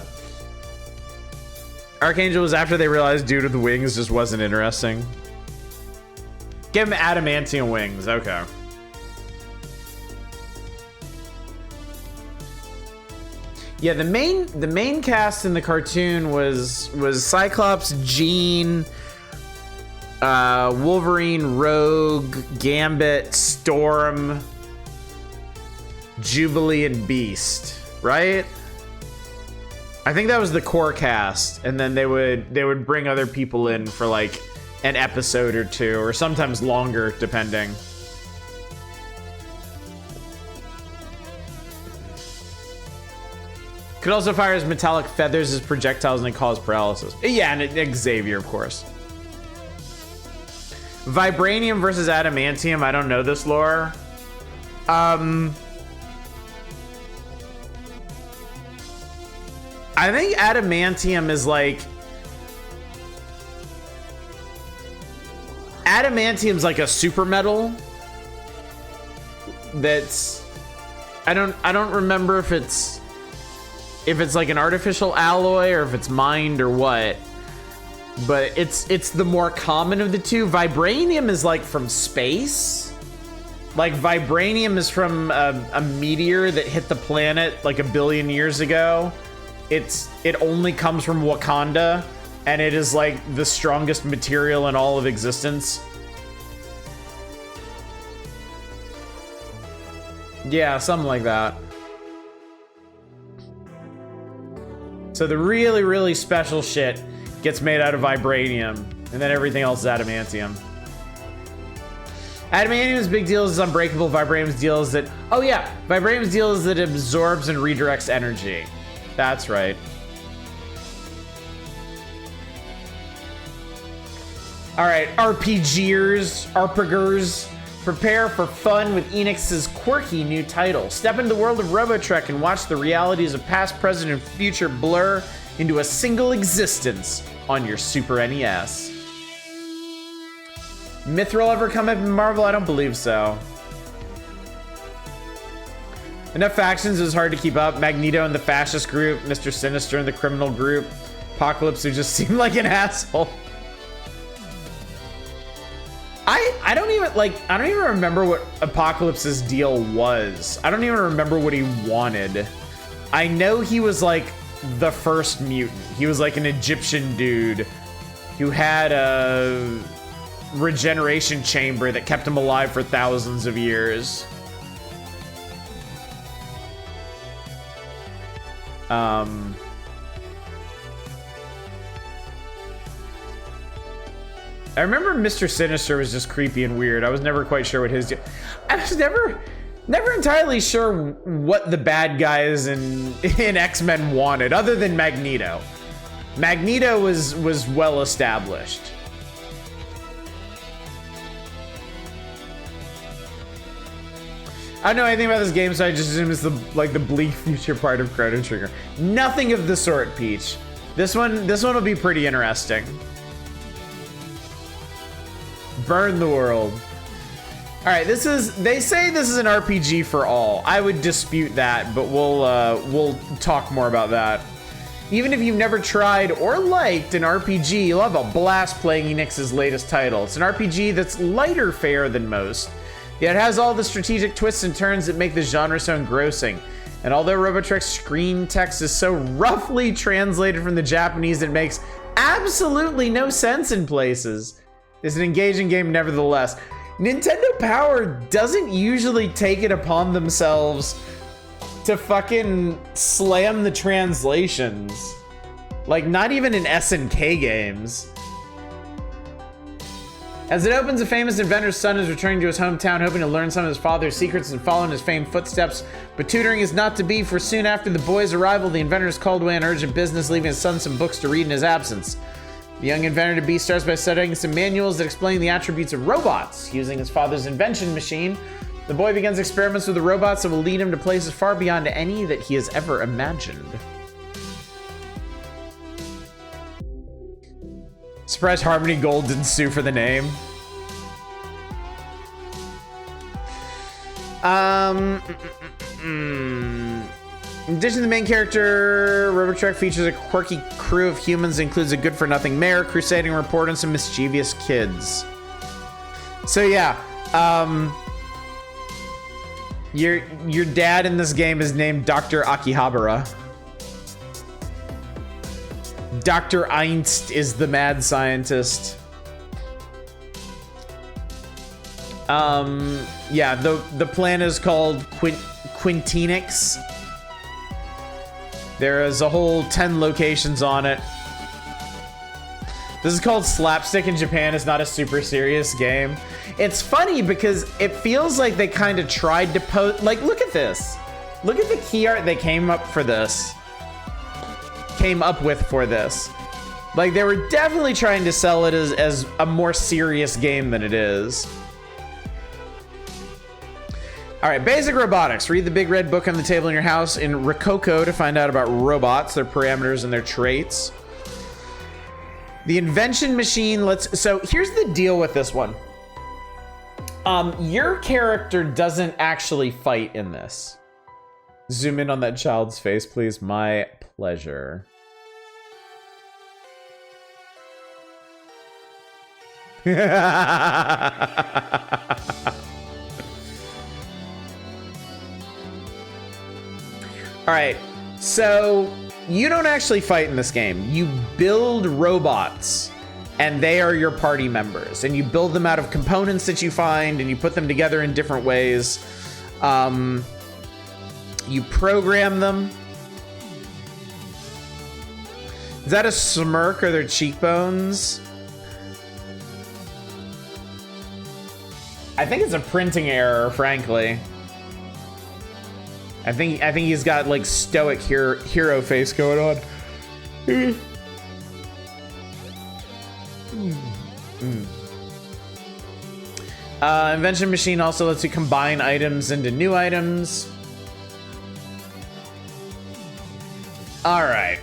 Speaker 1: Archangel was after they realized dude with the wings just wasn't interesting. Give him adamantium wings, okay. Yeah, the main cast in the cartoon was Cyclops, Jean, Wolverine, Rogue, Gambit, Storm, Jubilee, and Beast, right? I think that was the core cast, and then they would bring other people in for like an episode or 2, or sometimes longer, depending. Could also fire his metallic feathers as projectiles and cause paralysis. Yeah, and Xavier, of course. Vibranium versus adamantium. I don't know this lore. I think adamantium is like... Adamantium's like a super metal. That's... I don't remember if it's like an artificial alloy or if it's mined or what. but it's the more common of the two. Vibranium is like from space. Like vibranium is from a meteor that hit the planet like 1 billion years ago. It only comes from Wakanda, and it is like the strongest material in all of existence. Yeah, something like that. So the really, really special shit gets made out of vibranium, and then everything else is adamantium. Adamantium's big deal is unbreakable. Vibranium's deal is that, oh yeah, vibranium's deal is that it absorbs and redirects energy. That's right. All right, RPGers, prepare for fun with Enix's quirky new title. Step into the world of Robotrek and watch the realities of past, present, and future blur into a single existence on your Super NES. Mithril ever come up in Marvel? I don't believe so. Enough factions, it was hard to keep up. Magneto and the fascist group, Mr. Sinister and the criminal group, Apocalypse, who just seemed like an asshole. I don't even remember what Apocalypse's deal was. I don't even remember what he wanted. I know he was like the first mutant. He was like an Egyptian dude who had a regeneration chamber that kept him alive for thousands of years. I remember Mr. Sinister was just creepy and weird. I was never quite sure what his deal. I was never entirely sure what the bad guys in X-Men wanted, other than Magneto. Magneto was well established. I don't know anything about this game, so I just assume it's the bleak future part of Chrono Trigger. Nothing of the sort, Peach. This one will be pretty interesting. Burn the world. All right, they say this is an RPG for all. I would dispute that, but we'll talk more about that. Even if you've never tried or liked an RPG, you'll have a blast playing Enix's latest title. It's an RPG that's lighter fare than most, yet it has all the strategic twists and turns that make the genre so engrossing. And although Robotrek's screen text is so roughly translated from the Japanese, it makes absolutely no sense in places. It's an engaging game nevertheless. Nintendo Power doesn't usually take it upon themselves to fucking slam the translations. Like, not even in SNK games. As it opens, a famous inventor's son is returning to his hometown, hoping to learn some of his father's secrets and follow in his famed footsteps. But tutoring is not to be, for soon after the boy's arrival, the inventor is called away on urgent business, leaving his son some books to read in his absence. The young inventor to be starts by studying some manuals that explain the attributes of robots. Using his father's invention machine, the boy begins experiments with the robots that will lead him to places far beyond any that he has ever imagined. Surprised Harmony Gold didn't sue for the name. In addition to the main character, Robotrek features a quirky crew of humans that includes a good-for-nothing mayor, crusading reporter, and some mischievous kids. So yeah, your dad in this game is named Dr. Akihabara. Dr. Einst is the mad scientist. Yeah, the planet is called Quintinix. There is a whole 10 locations on it. This is called Slapstick in Japan. It's not a super serious game. It's funny because it feels like they kind of tried to post, like, look at this. Look at the key art they came up with for this. Like, they were definitely trying to sell it as a more serious game than it is. All right, basic robotics. Read the big red book on the table in your house in Rococo to find out about robots, their parameters, and their traits. The invention machine, so here's the deal with this one. Your character doesn't actually fight in this. Zoom in on that child's face, please. My pleasure. All right, so you don't actually fight in this game. You build robots, and they are your party members. And you build them out of components that you find, and you put them together in different ways. You program them. Is that a smirk or their cheekbones? I think it's a printing error, frankly. I think he's got like stoic hero face going on. Invention machine also lets you combine items into new items. All right.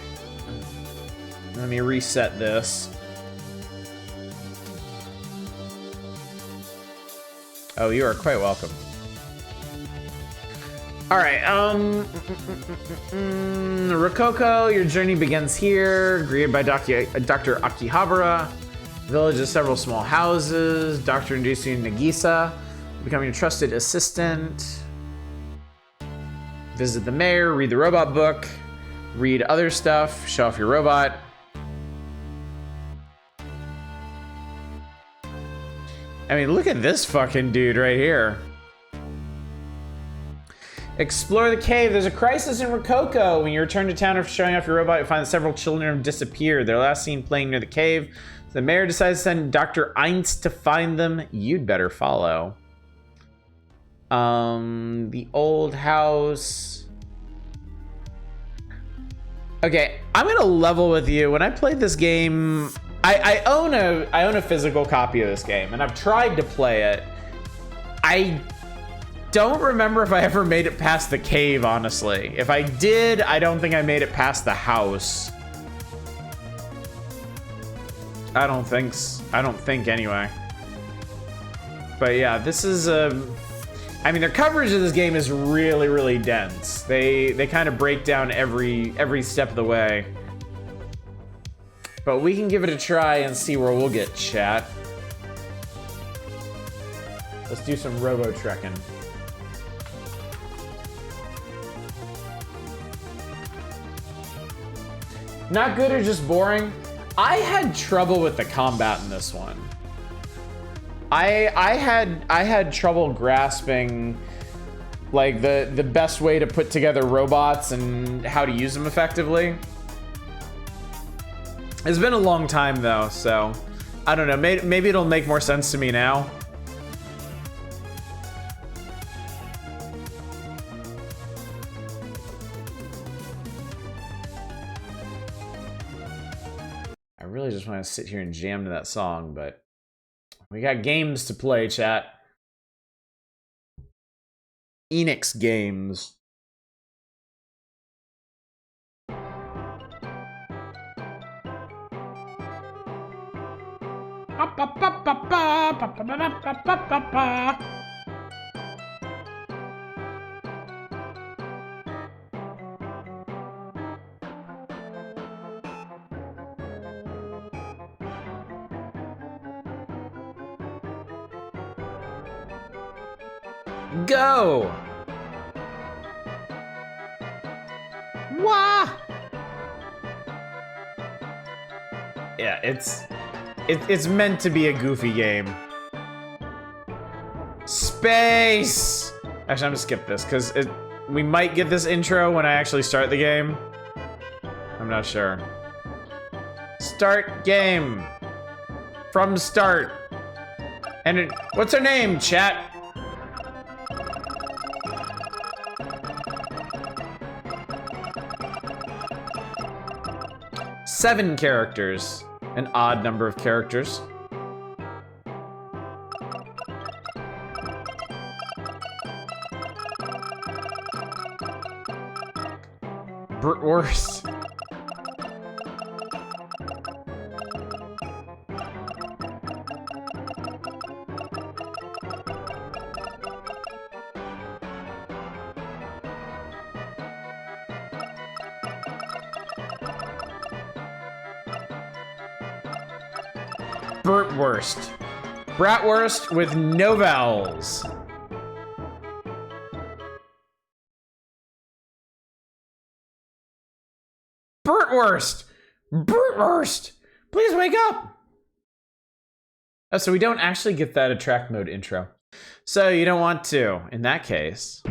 Speaker 1: Let me reset this. Oh, you are quite welcome. All right, Rococo, your journey begins here. Greeted by Dr. Akihabara. Village has several small houses. Doctor introducing Nagisa, becoming a trusted assistant. Visit the mayor, read the robot book, read other stuff, show off your robot. I mean, look at this fucking dude right here. Explore the cave. There's a crisis in Rococo. When you return to town after showing off your robot, you find that several children have disappeared. They're last seen playing near the cave. The mayor decides to send Dr. Einst to find them. You'd better follow. The old house. Okay, I'm gonna level with you. When I played this game, I own a physical copy of this game, and I've tried to play it. I don't remember if I ever made it past the cave, honestly. If I did, I don't think I made it past the house. I don't think anyway. But yeah, this is I mean, their coverage of this game is really, really dense. They kind of break down every step of the way. But we can give it a try and see where we'll get, chat. Let's do some Robotrekking. Not good or just boring? I had trouble with the combat in this one. I had trouble grasping like the best way to put together robots and how to use them effectively. It's been a long time though, so I don't know. Maybe it'll make more sense to me now. I really just want to sit here and jam to that song, but we got games to play, chat. Enix games. Go! Wah! Yeah, it's meant to be a goofy game. Space! Actually, I'm gonna skip this because we might get this intro when I actually start the game. I'm not sure. Start game. From start. And what's her name, chat? Seven characters. An odd number of characters. Bratwurst. Bratwurst. Bratwurst with no vowels. Bratwurst! Bratwurst! Please wake up! Oh, so we don't actually get that attract mode intro. So you don't want to. In that case.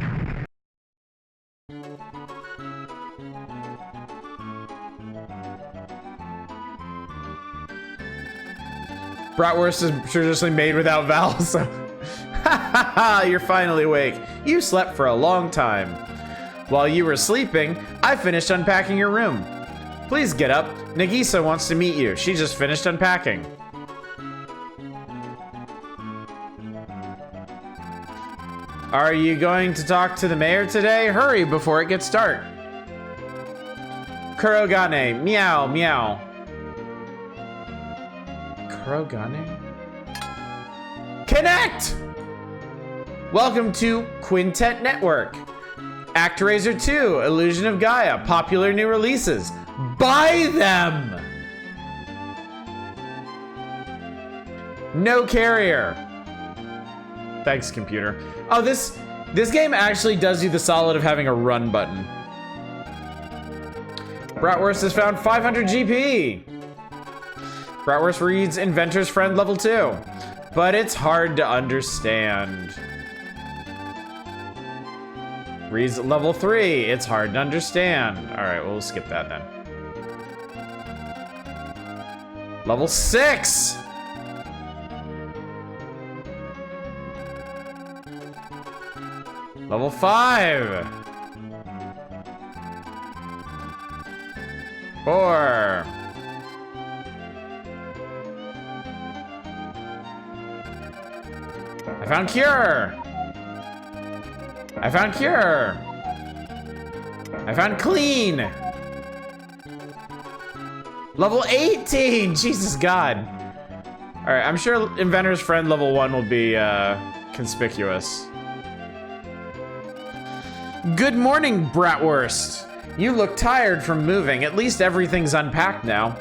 Speaker 1: Bratwurst is traditionally made without vowels. Ha ha ha! You're finally awake. You slept for a long time. While you were sleeping, I finished unpacking your room. Please get up. Nagisa wants to meet you. She just finished unpacking. Are you going to talk to the mayor today? Hurry before it gets dark. Kurogane, meow, meow. Kurogane? Connect! Welcome to Quintet Network. ActRaiser 2, Illusion of Gaia, popular new releases. Buy them! No carrier. Thanks, computer. Oh, this game actually does you the solid of having a run button. Bratwurst has found 500 GP. Bratwurst reads Inventor's Friend level 2, but it's hard to understand. Reads level 3, it's hard to understand. All right, we'll skip that then. Level 6. Level 5. 4. I found cure. I found cure. I found clean. Level 18. Jesus God. All right, I'm sure Inventor's Friend level 1 will be conspicuous. Good morning, Bratwurst. You look tired from moving. At least everything's unpacked now.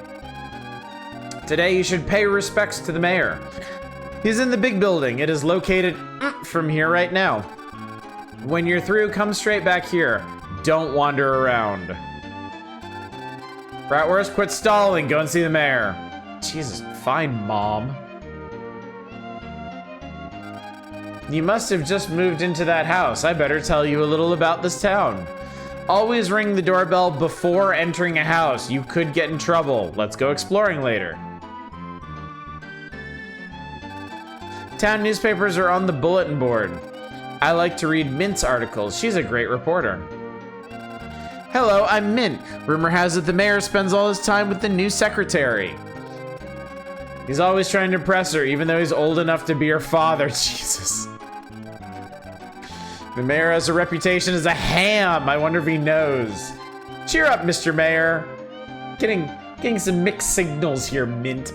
Speaker 1: Today you should pay respects to the mayor. He's in the big building. It is located from here right now. When you're through, come straight back here. Don't wander around. Bratwurst, quit stalling. Go and see the mayor. Jesus, fine, Mom. You must have just moved into that house. I better tell you a little about this town. Always ring the doorbell before entering a house. You could get in trouble. Let's go exploring later. Town newspapers are on the bulletin board. I like to read Mint's articles. She's a great reporter. Hello, I'm Mint. Rumor has it the mayor spends all his time with the new secretary. He's always trying to impress her, even though he's old enough to be her father. Jesus. The mayor has a reputation as a ham. I wonder if he knows. Cheer up, Mr. Mayor. Getting some mixed signals here, Mint.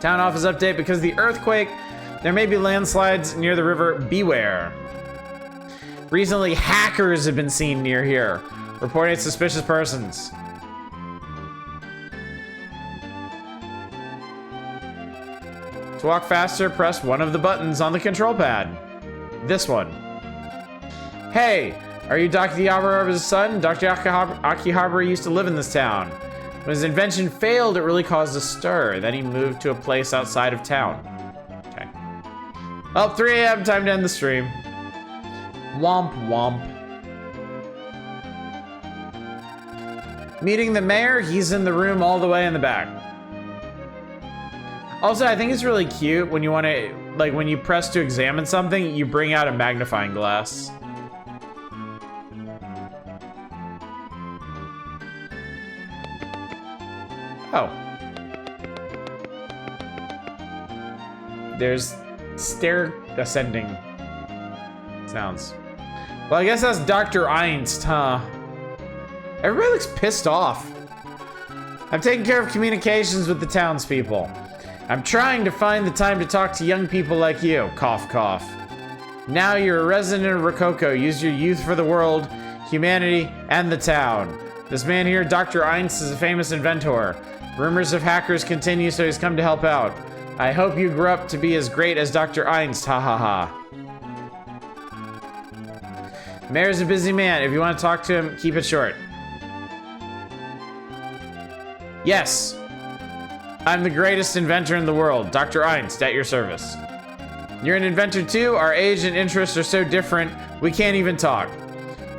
Speaker 1: Town office update because of the earthquake. There may be landslides near the river. Beware. Recently, hackers have been seen near here, reporting suspicious persons. To walk faster, press one of the buttons on the control pad. This one. Hey, are you Dr. Akihabara's son? Dr. Akihabara used to live in this town. When his invention failed, it really caused a stir. Then he moved to a place outside of town. Okay. Well, 3 a.m. time to end the stream. Womp womp. Meeting the mayor, he's in the room all the way in the back. Also, I think it's really cute when you want to, like, when you press to examine something, you bring out a magnifying glass. Oh. There's stair ascending sounds. Well, I guess that's Dr. Einst, huh? Everybody looks pissed off. I'm taking care of communications with the townspeople. I'm trying to find the time to talk to young people like you. Cough, cough. Now you're a resident of Rococo. Use your youth for the world, humanity, and the town. This man here, Dr. Einst, is a famous inventor. Rumors of hackers continue, so he's come to help out. I hope you grow up to be as great as Dr. Einst, ha ha ha. Mayor's a busy man. If you want to talk to him, keep it short. Yes. I'm the greatest inventor in the world. Dr. Einst, at your service. You're an inventor too? Our age and interests are so different, we can't even talk.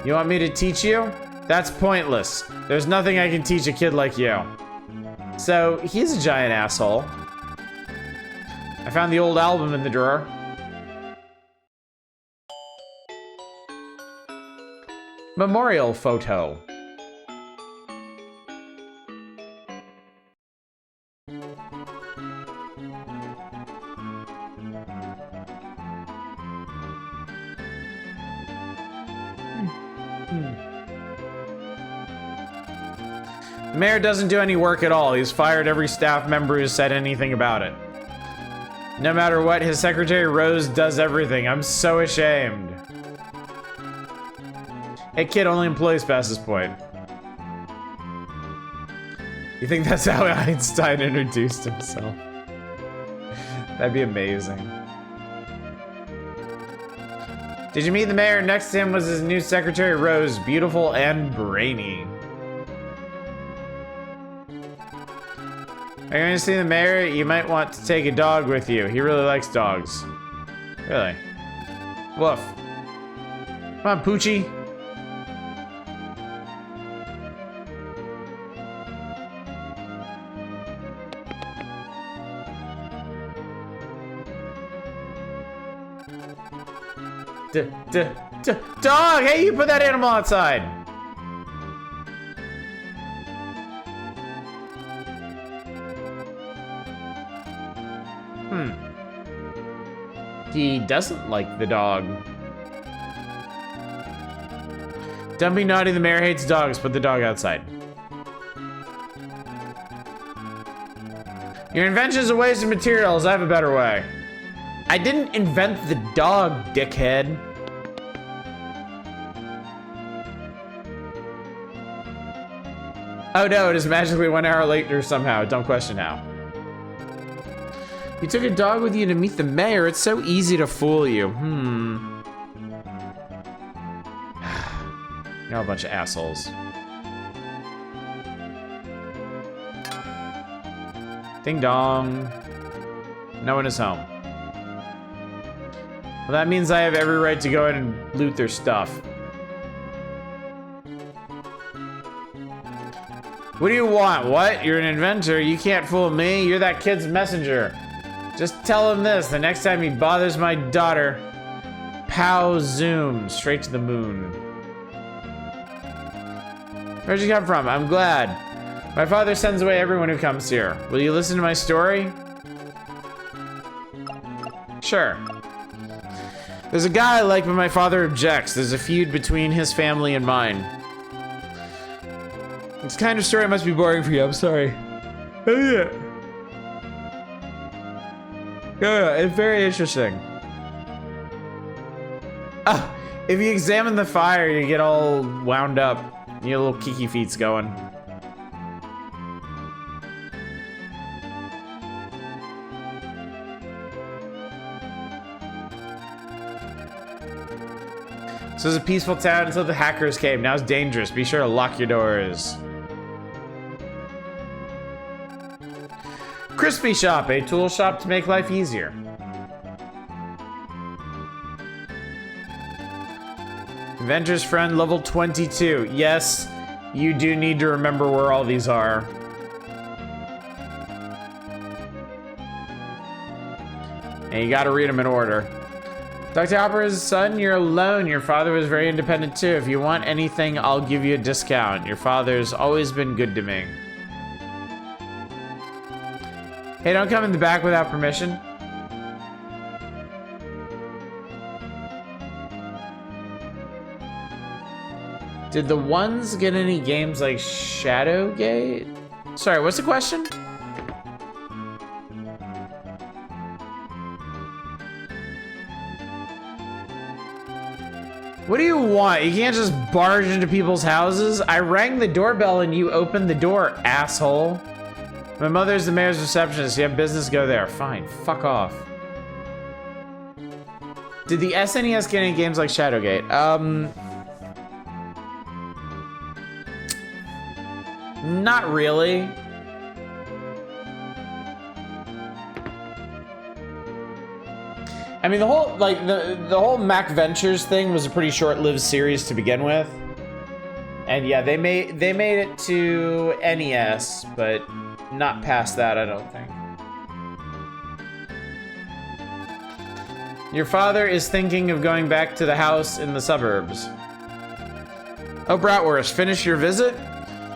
Speaker 1: You want me to teach you? That's pointless. There's nothing I can teach a kid like you. So, he's a giant asshole. I found the old album in the drawer. Memorial photo. The mayor doesn't do any work at all. He's fired every staff member who said anything about it. No matter what, his secretary Rose does everything. I'm so ashamed. Hey kid, only employees past this point. You think that's how Einstein introduced himself? That'd be amazing. Did you meet the mayor? Next to him was his new secretary Rose, beautiful and brainy. Are you going to see the mayor? You might want to take a dog with you. He really likes dogs. Really? Woof. Come on, Poochie. Dog! Hey, you put that animal outside! He doesn't like the dog. Don't be naughty, the mayor hates dogs. Put the dog outside. Your invention's a waste of materials. I have a better way. I didn't invent the dog, dickhead. Oh no, it is magically 1 hour later somehow. Don't question how. You took a dog with you to meet the mayor. It's so easy to fool you. You're a bunch of assholes. Ding dong. No one is home. Well, that means I have every right to go in and loot their stuff. What do you want? What? You're an inventor? You can't fool me. You're that kid's messenger. Just tell him this. The next time he bothers my daughter, pow zoom straight to the moon. Where'd you come from? I'm glad. My father sends away everyone who comes here. Will you listen to my story? Sure. There's a guy I like, but my father objects. There's a feud between his family and mine. This kind of story must be boring for you. I'm sorry. Oh, yeah. Yeah, it's very interesting. Ah, if you examine the fire, you get all wound up. You get little kiki feets going. So it was a peaceful town until the hackers came. Now it's dangerous. Be sure to lock your doors. Crispy Shop, a tool shop to make life easier. Inventor's Friend, level 22. Yes, you do need to remember where all these are. And you gotta read them in order. Dr. Hopper's son, you're alone. Your father was very independent too. If you want anything, I'll give you a discount. Your father's always been good to me. Hey, don't come in the back without permission. Did the ones get any games like Shadowgate? Sorry, what's the question? What do you want? You can't just barge into people's houses? I rang the doorbell and you opened the door, asshole. My mother's the mayor's receptionist. You have business, go there. Fine, fuck off. Did the SNES get any games like Shadowgate? Not really. I mean, the whole the whole Mac Ventures thing was a pretty short-lived series to begin with. And yeah, they made it to NES, but not past that, I don't think. Your father is thinking of going back to the house in the suburbs. Oh, Bratwurst, finish your visit?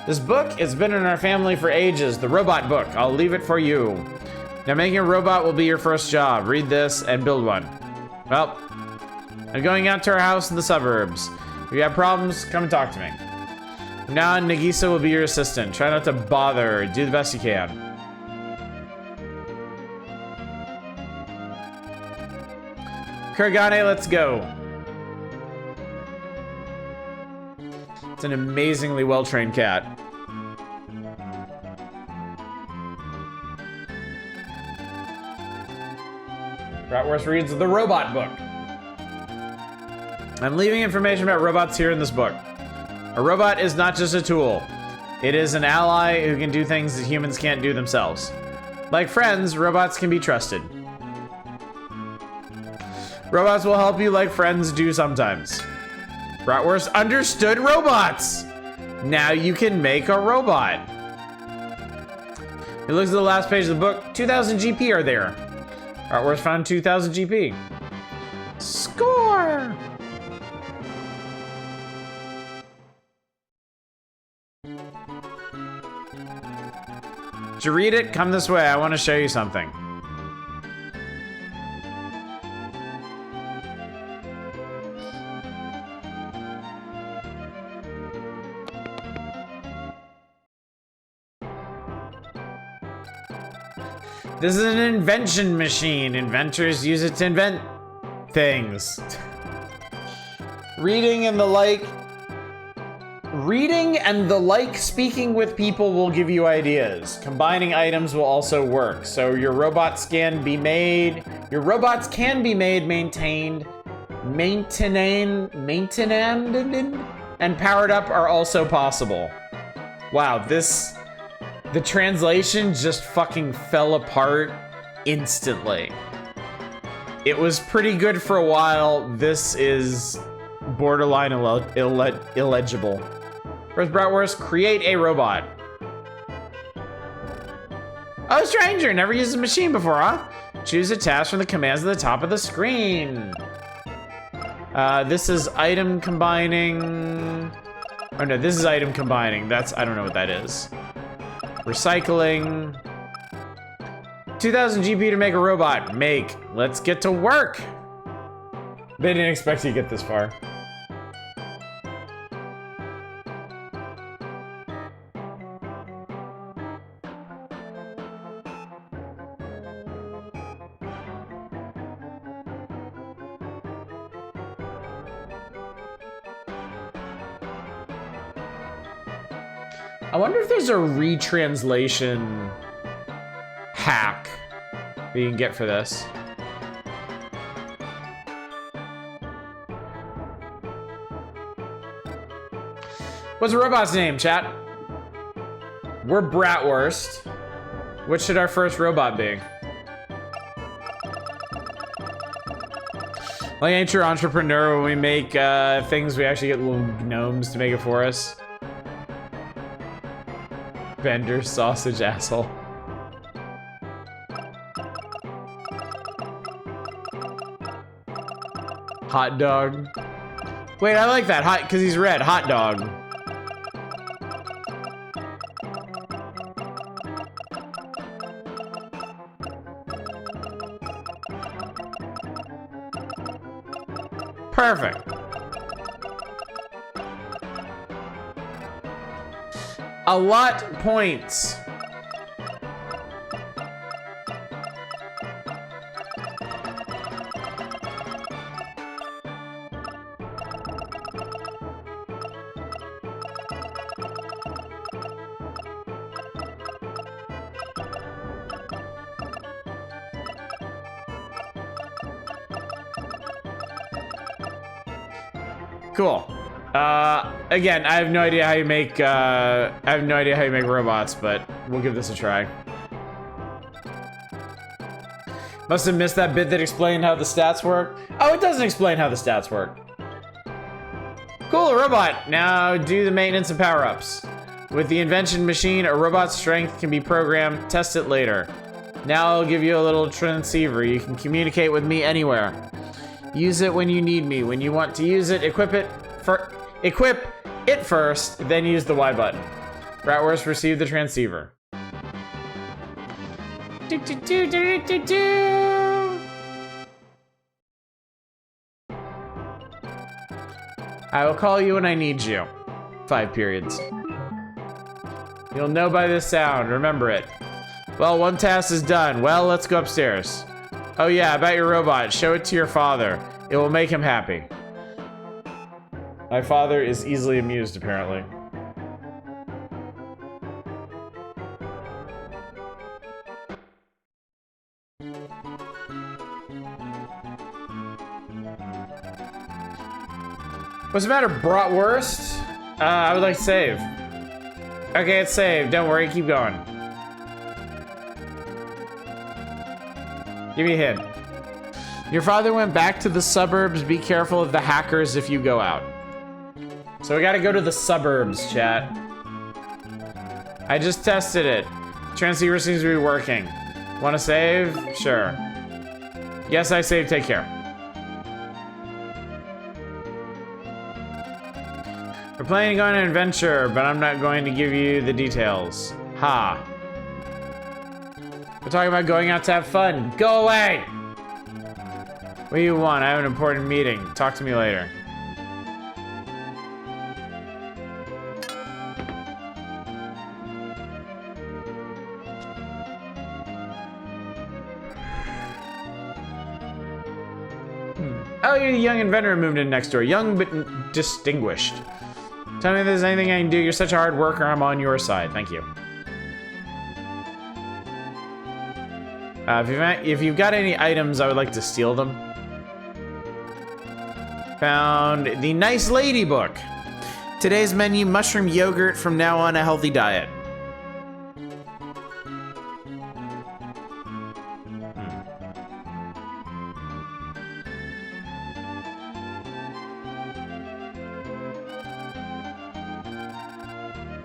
Speaker 1: This book, it's been in our family for ages. The robot book. I'll leave it for you. Now, making a robot will be your first job. Read this and build one. Well, I'm going out to our house in the suburbs. If you have problems, come and talk to me. From now on, Nagisa will be your assistant. Try not to bother her. Do the best you can. Kuragane, let's go. It's an amazingly well-trained cat. Bratwurst reads the robot book. I'm leaving information about robots here in this book. A robot is not just a tool. It is an ally who can do things that humans can't do themselves. Like friends, robots can be trusted. Robots will help you like friends do sometimes. Bratwurst understood robots! Now you can make a robot. He looks at the last page of the book. 2000 GP are there. Bratwurst found 2000 GP. Score! Did you read it? Come this way. I want to show you something. This is an invention machine. Inventors use it to invent things. Reading and the like speaking with people will give you ideas. Combining items will also work. So your robots can be made, maintained, and powered up are also possible. Wow, the translation just fucking fell apart instantly. It was pretty good for a while. This is borderline illegible. Where's Bratwurst? Create a robot. Oh, stranger, never used a machine before, huh? Choose a task from the commands at the top of the screen. This is item combining. Oh no, this is item combining. I don't know what that is. Recycling. 2000 GP to make a robot. Make. Let's get to work. They didn't expect you to get this far. I wonder if there's a retranslation hack that you can get for this. What's the robot's name, chat? We're Bratwurst. What should our first robot be? Like ain't your entrepreneur when we make things, we actually get little gnomes to make it for us. Vendor sausage asshole. Hot dog. Wait, I like that. Hot, because he's red. Hot dog. Perfect. A lot points. Cool. Again, I have no idea how you make, robots, but we'll give this a try. Must have missed that bit that explained how the stats work. Oh, it doesn't explain how the stats work. Cool, a robot. Now do the maintenance and power-ups. With the invention machine, a robot's strength can be programmed. Test it later. Now I'll give you a little transceiver. You can communicate with me anywhere. Use it when you need me. When you want to use it, equip it first, then use the Y button. Bratwurst received the transceiver. Do, do, do, do, do, do. I will call you when I need you. 5 periods. You'll know by this sound. Remember it. Well, one task is done. Well, let's go upstairs. Oh yeah, about your robot. Show it to your father. It will make him happy. My father is easily amused, apparently. What's the matter, bratwurst? I would like to save. Okay, it's saved. Don't worry, keep going. Give me a hint. Your father went back to the suburbs. Be careful of the hackers if you go out. So we gotta go to the suburbs, chat. I just tested it. Transceiver seems to be working. Wanna save? Sure. Yes, I saved. Take care. We're planning on an adventure, but I'm not going to give you the details. Ha. We're talking about going out to have fun. Go away! What do you want? I have an important meeting. Talk to me later. Oh, you're the young inventor who moved in next door. Young but distinguished. Tell me if there's anything I can do. You're such a hard worker. I'm on your side. Thank you. If you've got any items, I would like to steal them. Found the Nice Lady book. Today's menu, mushroom yogurt. From now on, a healthy diet.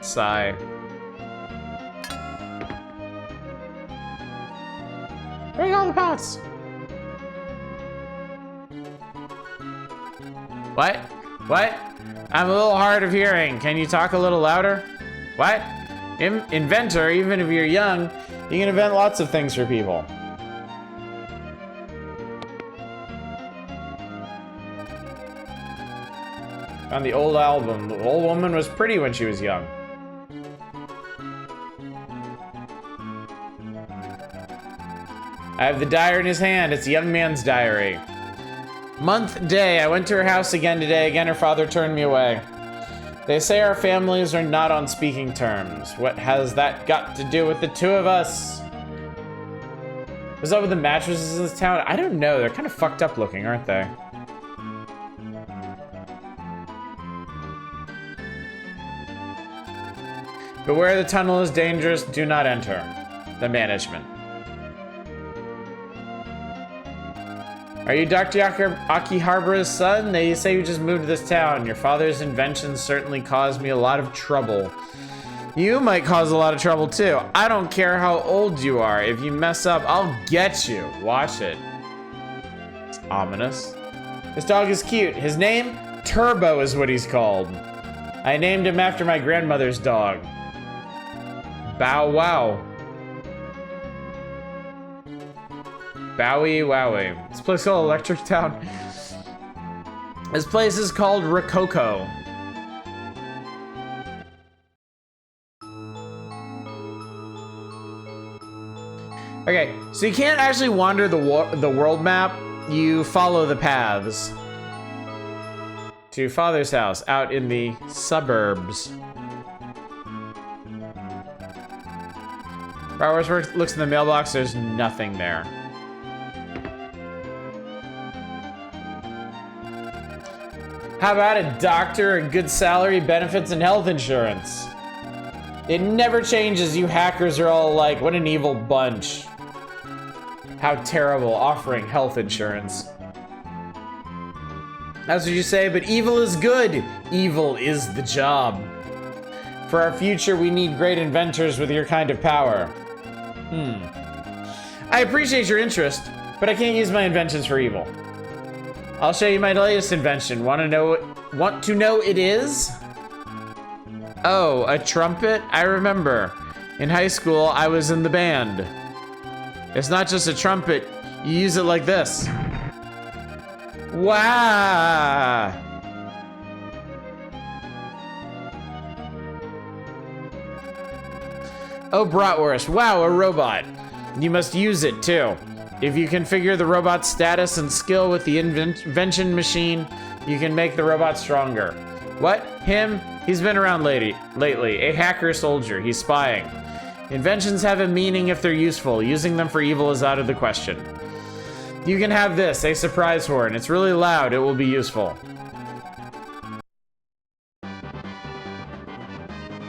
Speaker 1: Sigh. Bring all the pots. What? What? I'm a little hard of hearing. Can you talk a little louder? What? Inventor, even if you're young, you can invent lots of things for people. Found the old album. The old woman was pretty when she was young. I have the diary in his hand. It's a young man's diary. Month, day. I went to her house again today. Again, her father turned me away. They say our families are not on speaking terms. What has that got to do with the two of us? What's up with the mattresses in this town? I don't know. They're kind of fucked up looking, aren't they? Beware, the tunnel is dangerous. Do not enter. The management. Are you Dr. Akihabara's son? They say you just moved to this town. Your father's inventions certainly caused me a lot of trouble. You might cause a lot of trouble too. I don't care how old you are. If you mess up, I'll get you. Watch it. It's ominous. This dog is cute. His name? Turbo is what he's called. I named him after my grandmother's dog. Bow wow. Bowie wowie. This place is called Electric Town. This place is called Rococo. Okay, so you can't actually wander the world map. You follow the paths to Father's house out in the suburbs. Bratwurst looks in the mailbox. There's nothing there. How about a doctor, a good salary, benefits, and health insurance? It never changes. You hackers are all like, what an evil bunch. How terrible, offering health insurance. That's what you say, but evil is good. Evil is the job. For our future, we need great inventors with your kind of power. I appreciate your interest, but I can't use my inventions for evil. I'll show you my latest invention. Want to know it is? Oh, a trumpet? I remember. In high school, I was in the band. It's not just a trumpet. You use it like this. Wow! Oh, bratwurst. Wow, a robot. You must use it, too. If you configure the robot's status and skill with the invention machine, you can make the robot stronger. What? Him? He's been around lately. A hacker soldier. He's spying. Inventions have a meaning if they're useful. Using them for evil is out of the question. You can have this, a surprise horn. It's really loud. It will be useful.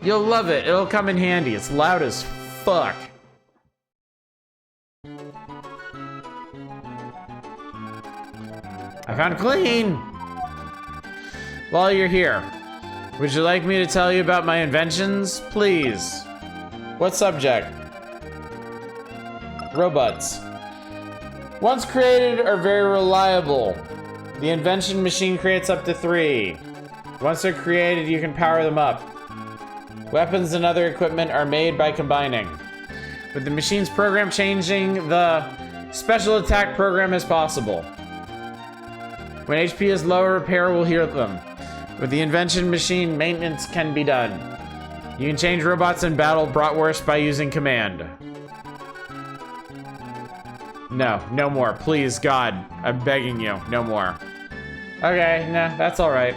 Speaker 1: You'll love it. It'll come in handy. It's loud as fuck. I found clean. While you're here, would you like me to tell you about my inventions? Please. What subject? Robots. Once created are very reliable. The invention machine creates up to 3. Once they're created, you can power them up. Weapons and other equipment are made by combining. With the machine's program changing, the special attack program is possible. When HP is low, repair will heal them. With the invention machine, maintenance can be done. You can change robots in battle bratwurst by using command. No, no more. Please, God. I'm begging you. No more. Okay, nah, that's alright.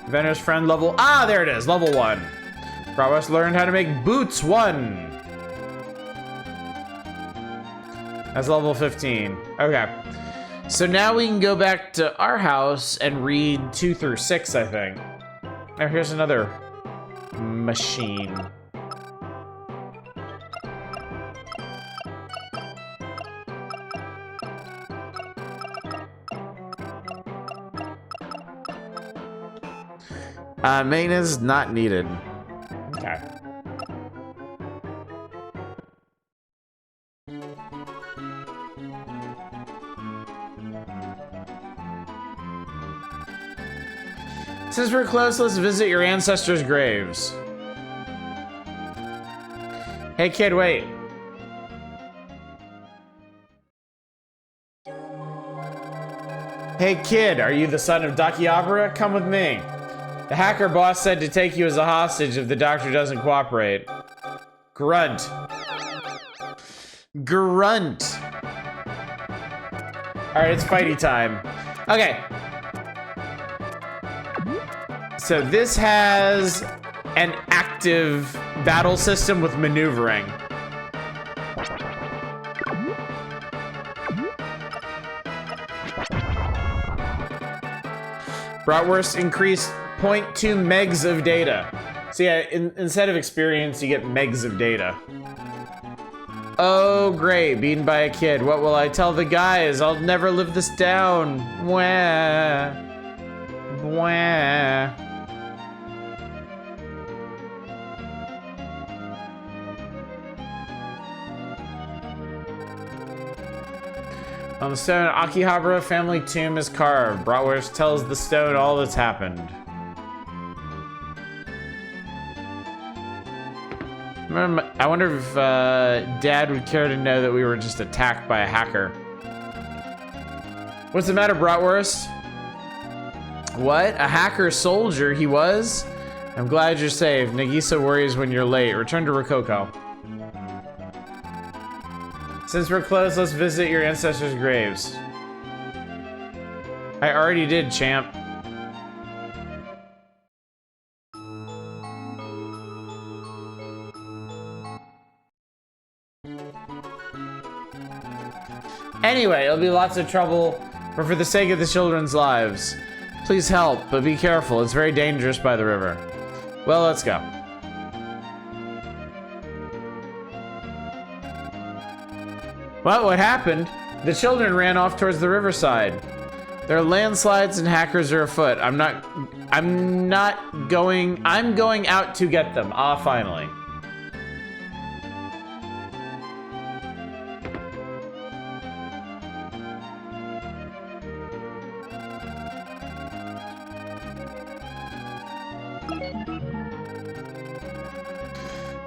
Speaker 1: Inventor's friend level. Ah, there it is. Level 1. Bratwurst learned how to make boots 1. That's level 15. Okay. So now we can go back to our house and read 2 through 6, I think. Now here's another machine. Maintenance not needed. Okay. Since we're close, let's visit your ancestors' graves. Hey kid, wait. Hey kid, are you the son of Dakiabara? Come with me. The hacker boss said to take you as a hostage if the doctor doesn't cooperate. Grunt. Grunt. Alright, it's fighty time. Okay. So this has an active battle system with maneuvering. Bratwurst increased 0.2 megs of data. So yeah, instead of experience, you get megs of data. Oh, great, beaten by a kid. What will I tell the guys? I'll never live this down. Wah. Wah. On the stone, Akihabara family tomb is carved. Bratwurst tells the stone all that's happened. I wonder if Dad would care to know that we were just attacked by a hacker. What's the matter, Bratwurst? What? A hacker soldier he was? I'm glad you're safe. Nagisa worries when you're late. Return to Rococo. Since we're close, let's visit your ancestors' graves. I already did, champ. Anyway, it'll be lots of trouble, but for the sake of the children's lives, please help, but be careful. It's very dangerous by the river. Well, let's go. Well, what happened? The children ran off towards the riverside. There are landslides and hackers are afoot. I'm going out to get them. Ah, finally.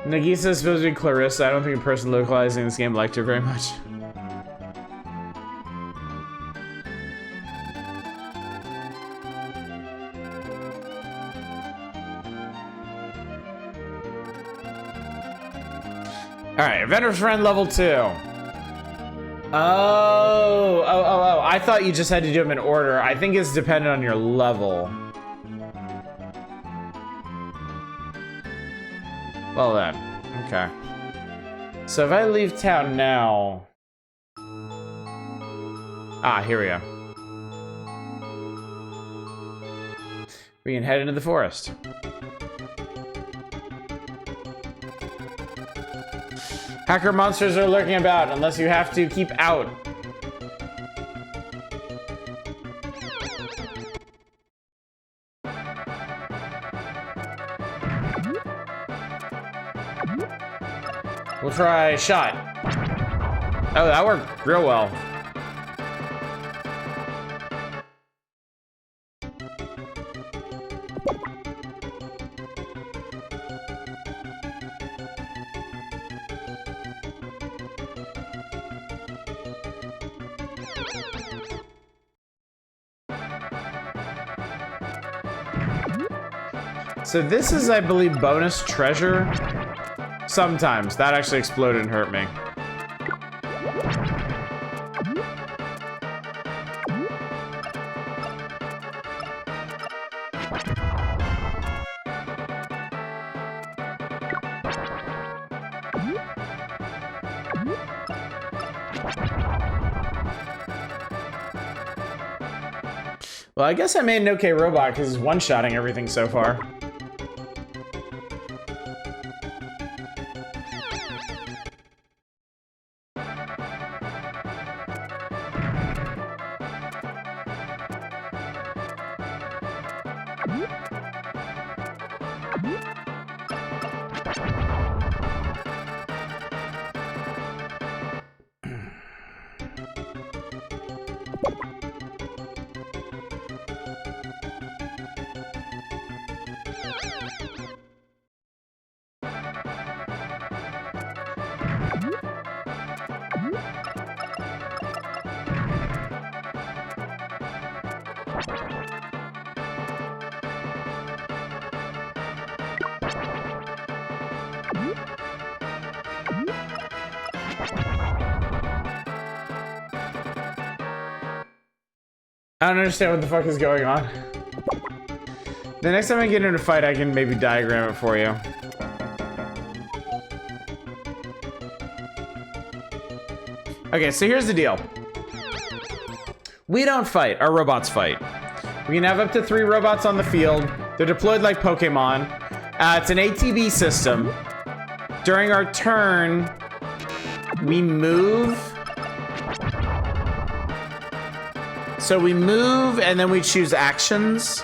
Speaker 1: Nagisa is supposed to be Clarissa. I don't think a person localizing this game liked her very much. Alright, Inventor's Friend level 2. Oh, I thought you just had to do them in order. I think it's dependent on your level. Well then, okay. So if I leave town now... Ah, here we go. We can head into the forest. Hacker monsters are lurking about, unless you have to keep out. We'll try shot. Oh, that worked real well. So this is, I believe, bonus treasure. Sometimes. That actually exploded and hurt me. Well, I guess I made an okay robot because he's one-shotting everything so far. I don't understand what the fuck is going on. The next time I get in a fight, I can maybe diagram it for you. Okay, so here's the deal. We don't fight, our robots fight. We can have up to 3 robots on the field. They're deployed like Pokemon. It's an ATB system. During our turn, we move. So we move and then we choose actions.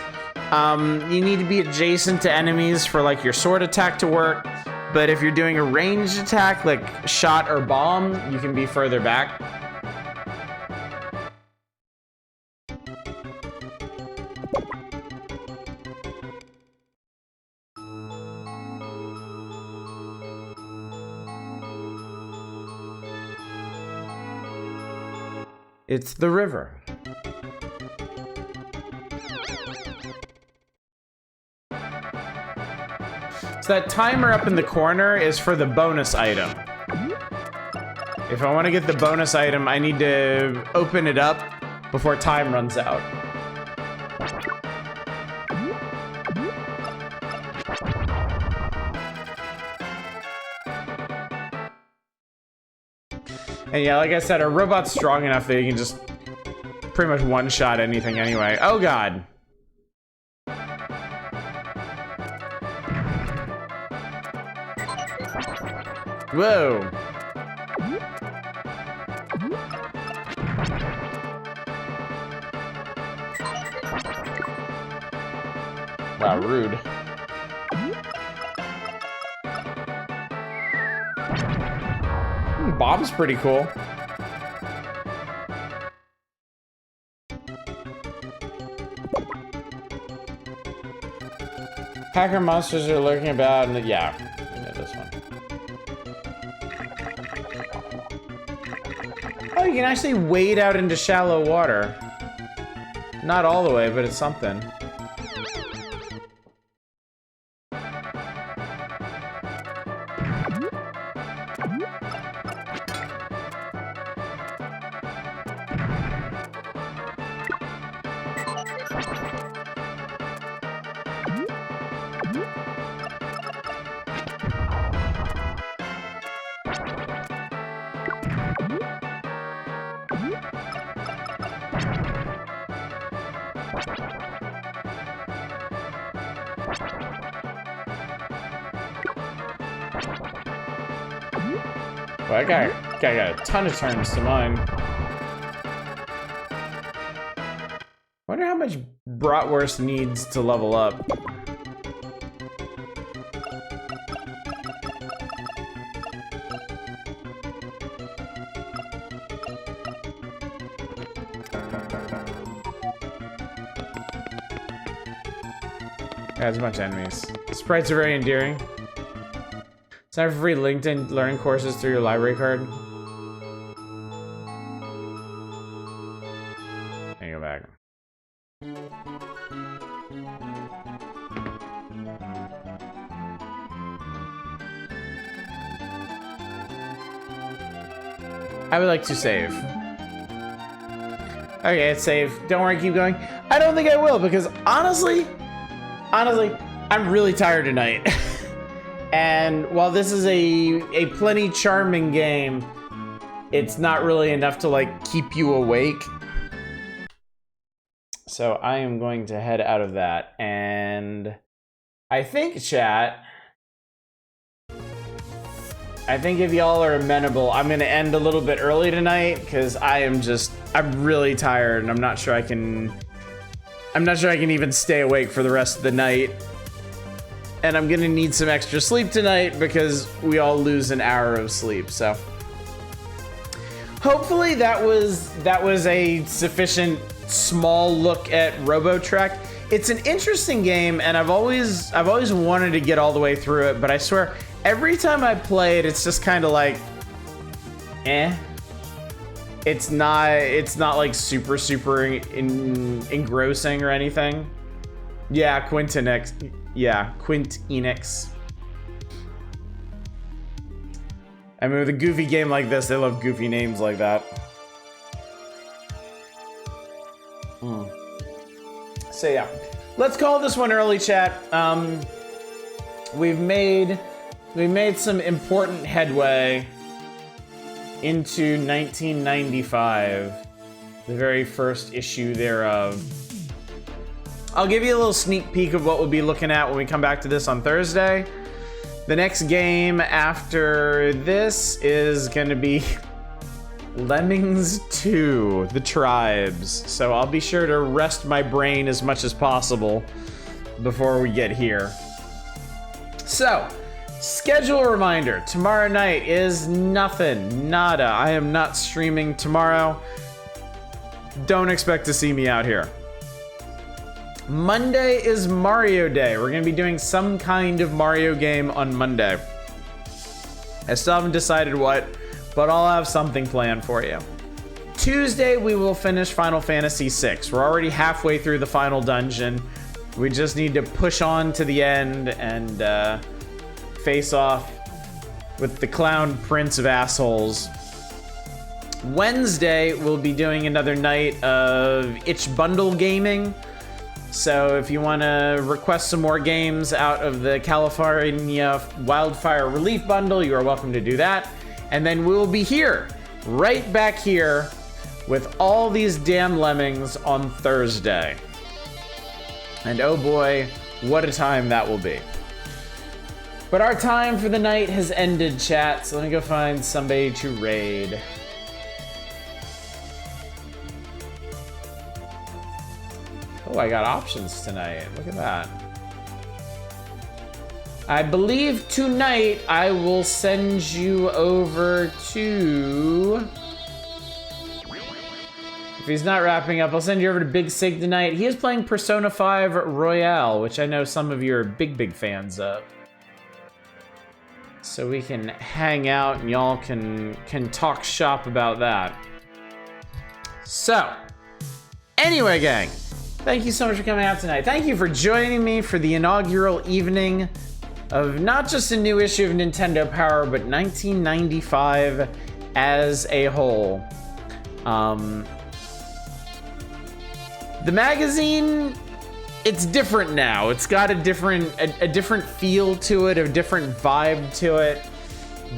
Speaker 1: You need to be adjacent to enemies for like your sword attack to work. But if you're doing a ranged attack like shot or bomb, you can be further back. It's the river. So that timer up in the corner is for the bonus item. If I want to get the bonus item, I need to open it up before time runs out. And yeah, like I said, our robot's strong enough that you can just pretty much one-shot anything anyway. Oh god. Whoa. Wow, rude. Bob's pretty cool. Hacker monsters are lurking about, and yeah, I know this one. Oh, you can actually wade out into shallow water. Not all the way, but it's something. Well, I got a ton of turns to mine. Wonder how much Bratwurst needs to level up. Yeah, there's a bunch of enemies. Sprites are very endearing. Sign up for free LinkedIn learning courses through your library card. Let me go back. I would like to save. Okay, it's saved. Don't worry, keep going. I don't think I will because honestly, I'm really tired tonight. And while this is a plenty charming game, it's not really enough to like keep you awake. So I am going to head out of that, and I think, chat, I think if y'all are amenable, I'm gonna end a little bit early tonight because I'm really tired and I'm not sure I can even stay awake for the rest of the night. And I'm gonna need some extra sleep tonight because we all lose an hour of sleep, so. Hopefully that was a sufficient small look at Robotrek. It's an interesting game, and I've always wanted to get all the way through it, but I swear, every time I play it, it's just kind of like, eh. It's not like super engrossing or anything. Yeah, Quint Enix. I mean, with a goofy game like this, they love goofy names like that. So yeah, let's call this one early, chat. We made some important headway into 1995, the very first issue thereof. I'll give you a little sneak peek of what we'll be looking at when we come back to this on Thursday. The next game after this is gonna be Lemmings 2, The Tribes. So I'll be sure to rest my brain as much as possible before we get here. So, schedule reminder, tomorrow night is nada. I am not streaming tomorrow. Don't expect to see me out here. Monday is Mario Day. We're gonna be doing some kind of Mario game on Monday. I still haven't decided what, but I'll have something planned for you. Tuesday, we will finish Final Fantasy VI. We're already halfway through the final dungeon. We just need to push on to the end and face off with the clown prince of assholes. Wednesday, we'll be doing another night of Itch Bundle gaming. So if you want to request some more games out of the California Wildfire Relief Bundle, you are welcome to do that. And then we'll be here right back here with all these damn lemmings on Thursday. And oh boy, what a time that will be. But our time for the night has ended, chat, so let me go find somebody to raid. Oh, I got options tonight. Look at that. I believe tonight I will send you over to... If he's not wrapping up, I'll send you over to Big Sig tonight. He is playing Persona 5 Royale, which I know some of you are big fans of. So we can hang out and y'all can talk shop about that. So, anyway, gang, thank you so much for coming out tonight. Thank you for joining me for the inaugural evening of not just a new issue of Nintendo Power, but 1995 as a whole. The magazine, it's different now. It's got a different feel to it, a different vibe to it,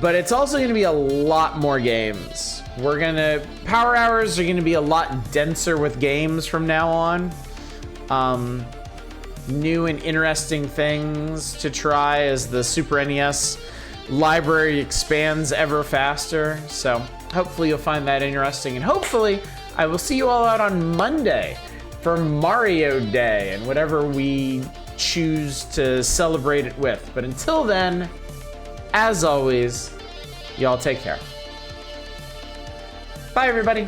Speaker 1: but it's also gonna be a lot more games. Power hours are gonna be a lot denser with games from now on. New and interesting things to try as the Super NES library expands ever faster. So hopefully you'll find that interesting, and hopefully I will see you all out on Monday for Mario Day and whatever we choose to celebrate it with. But until then, as always, y'all take care. Bye, everybody.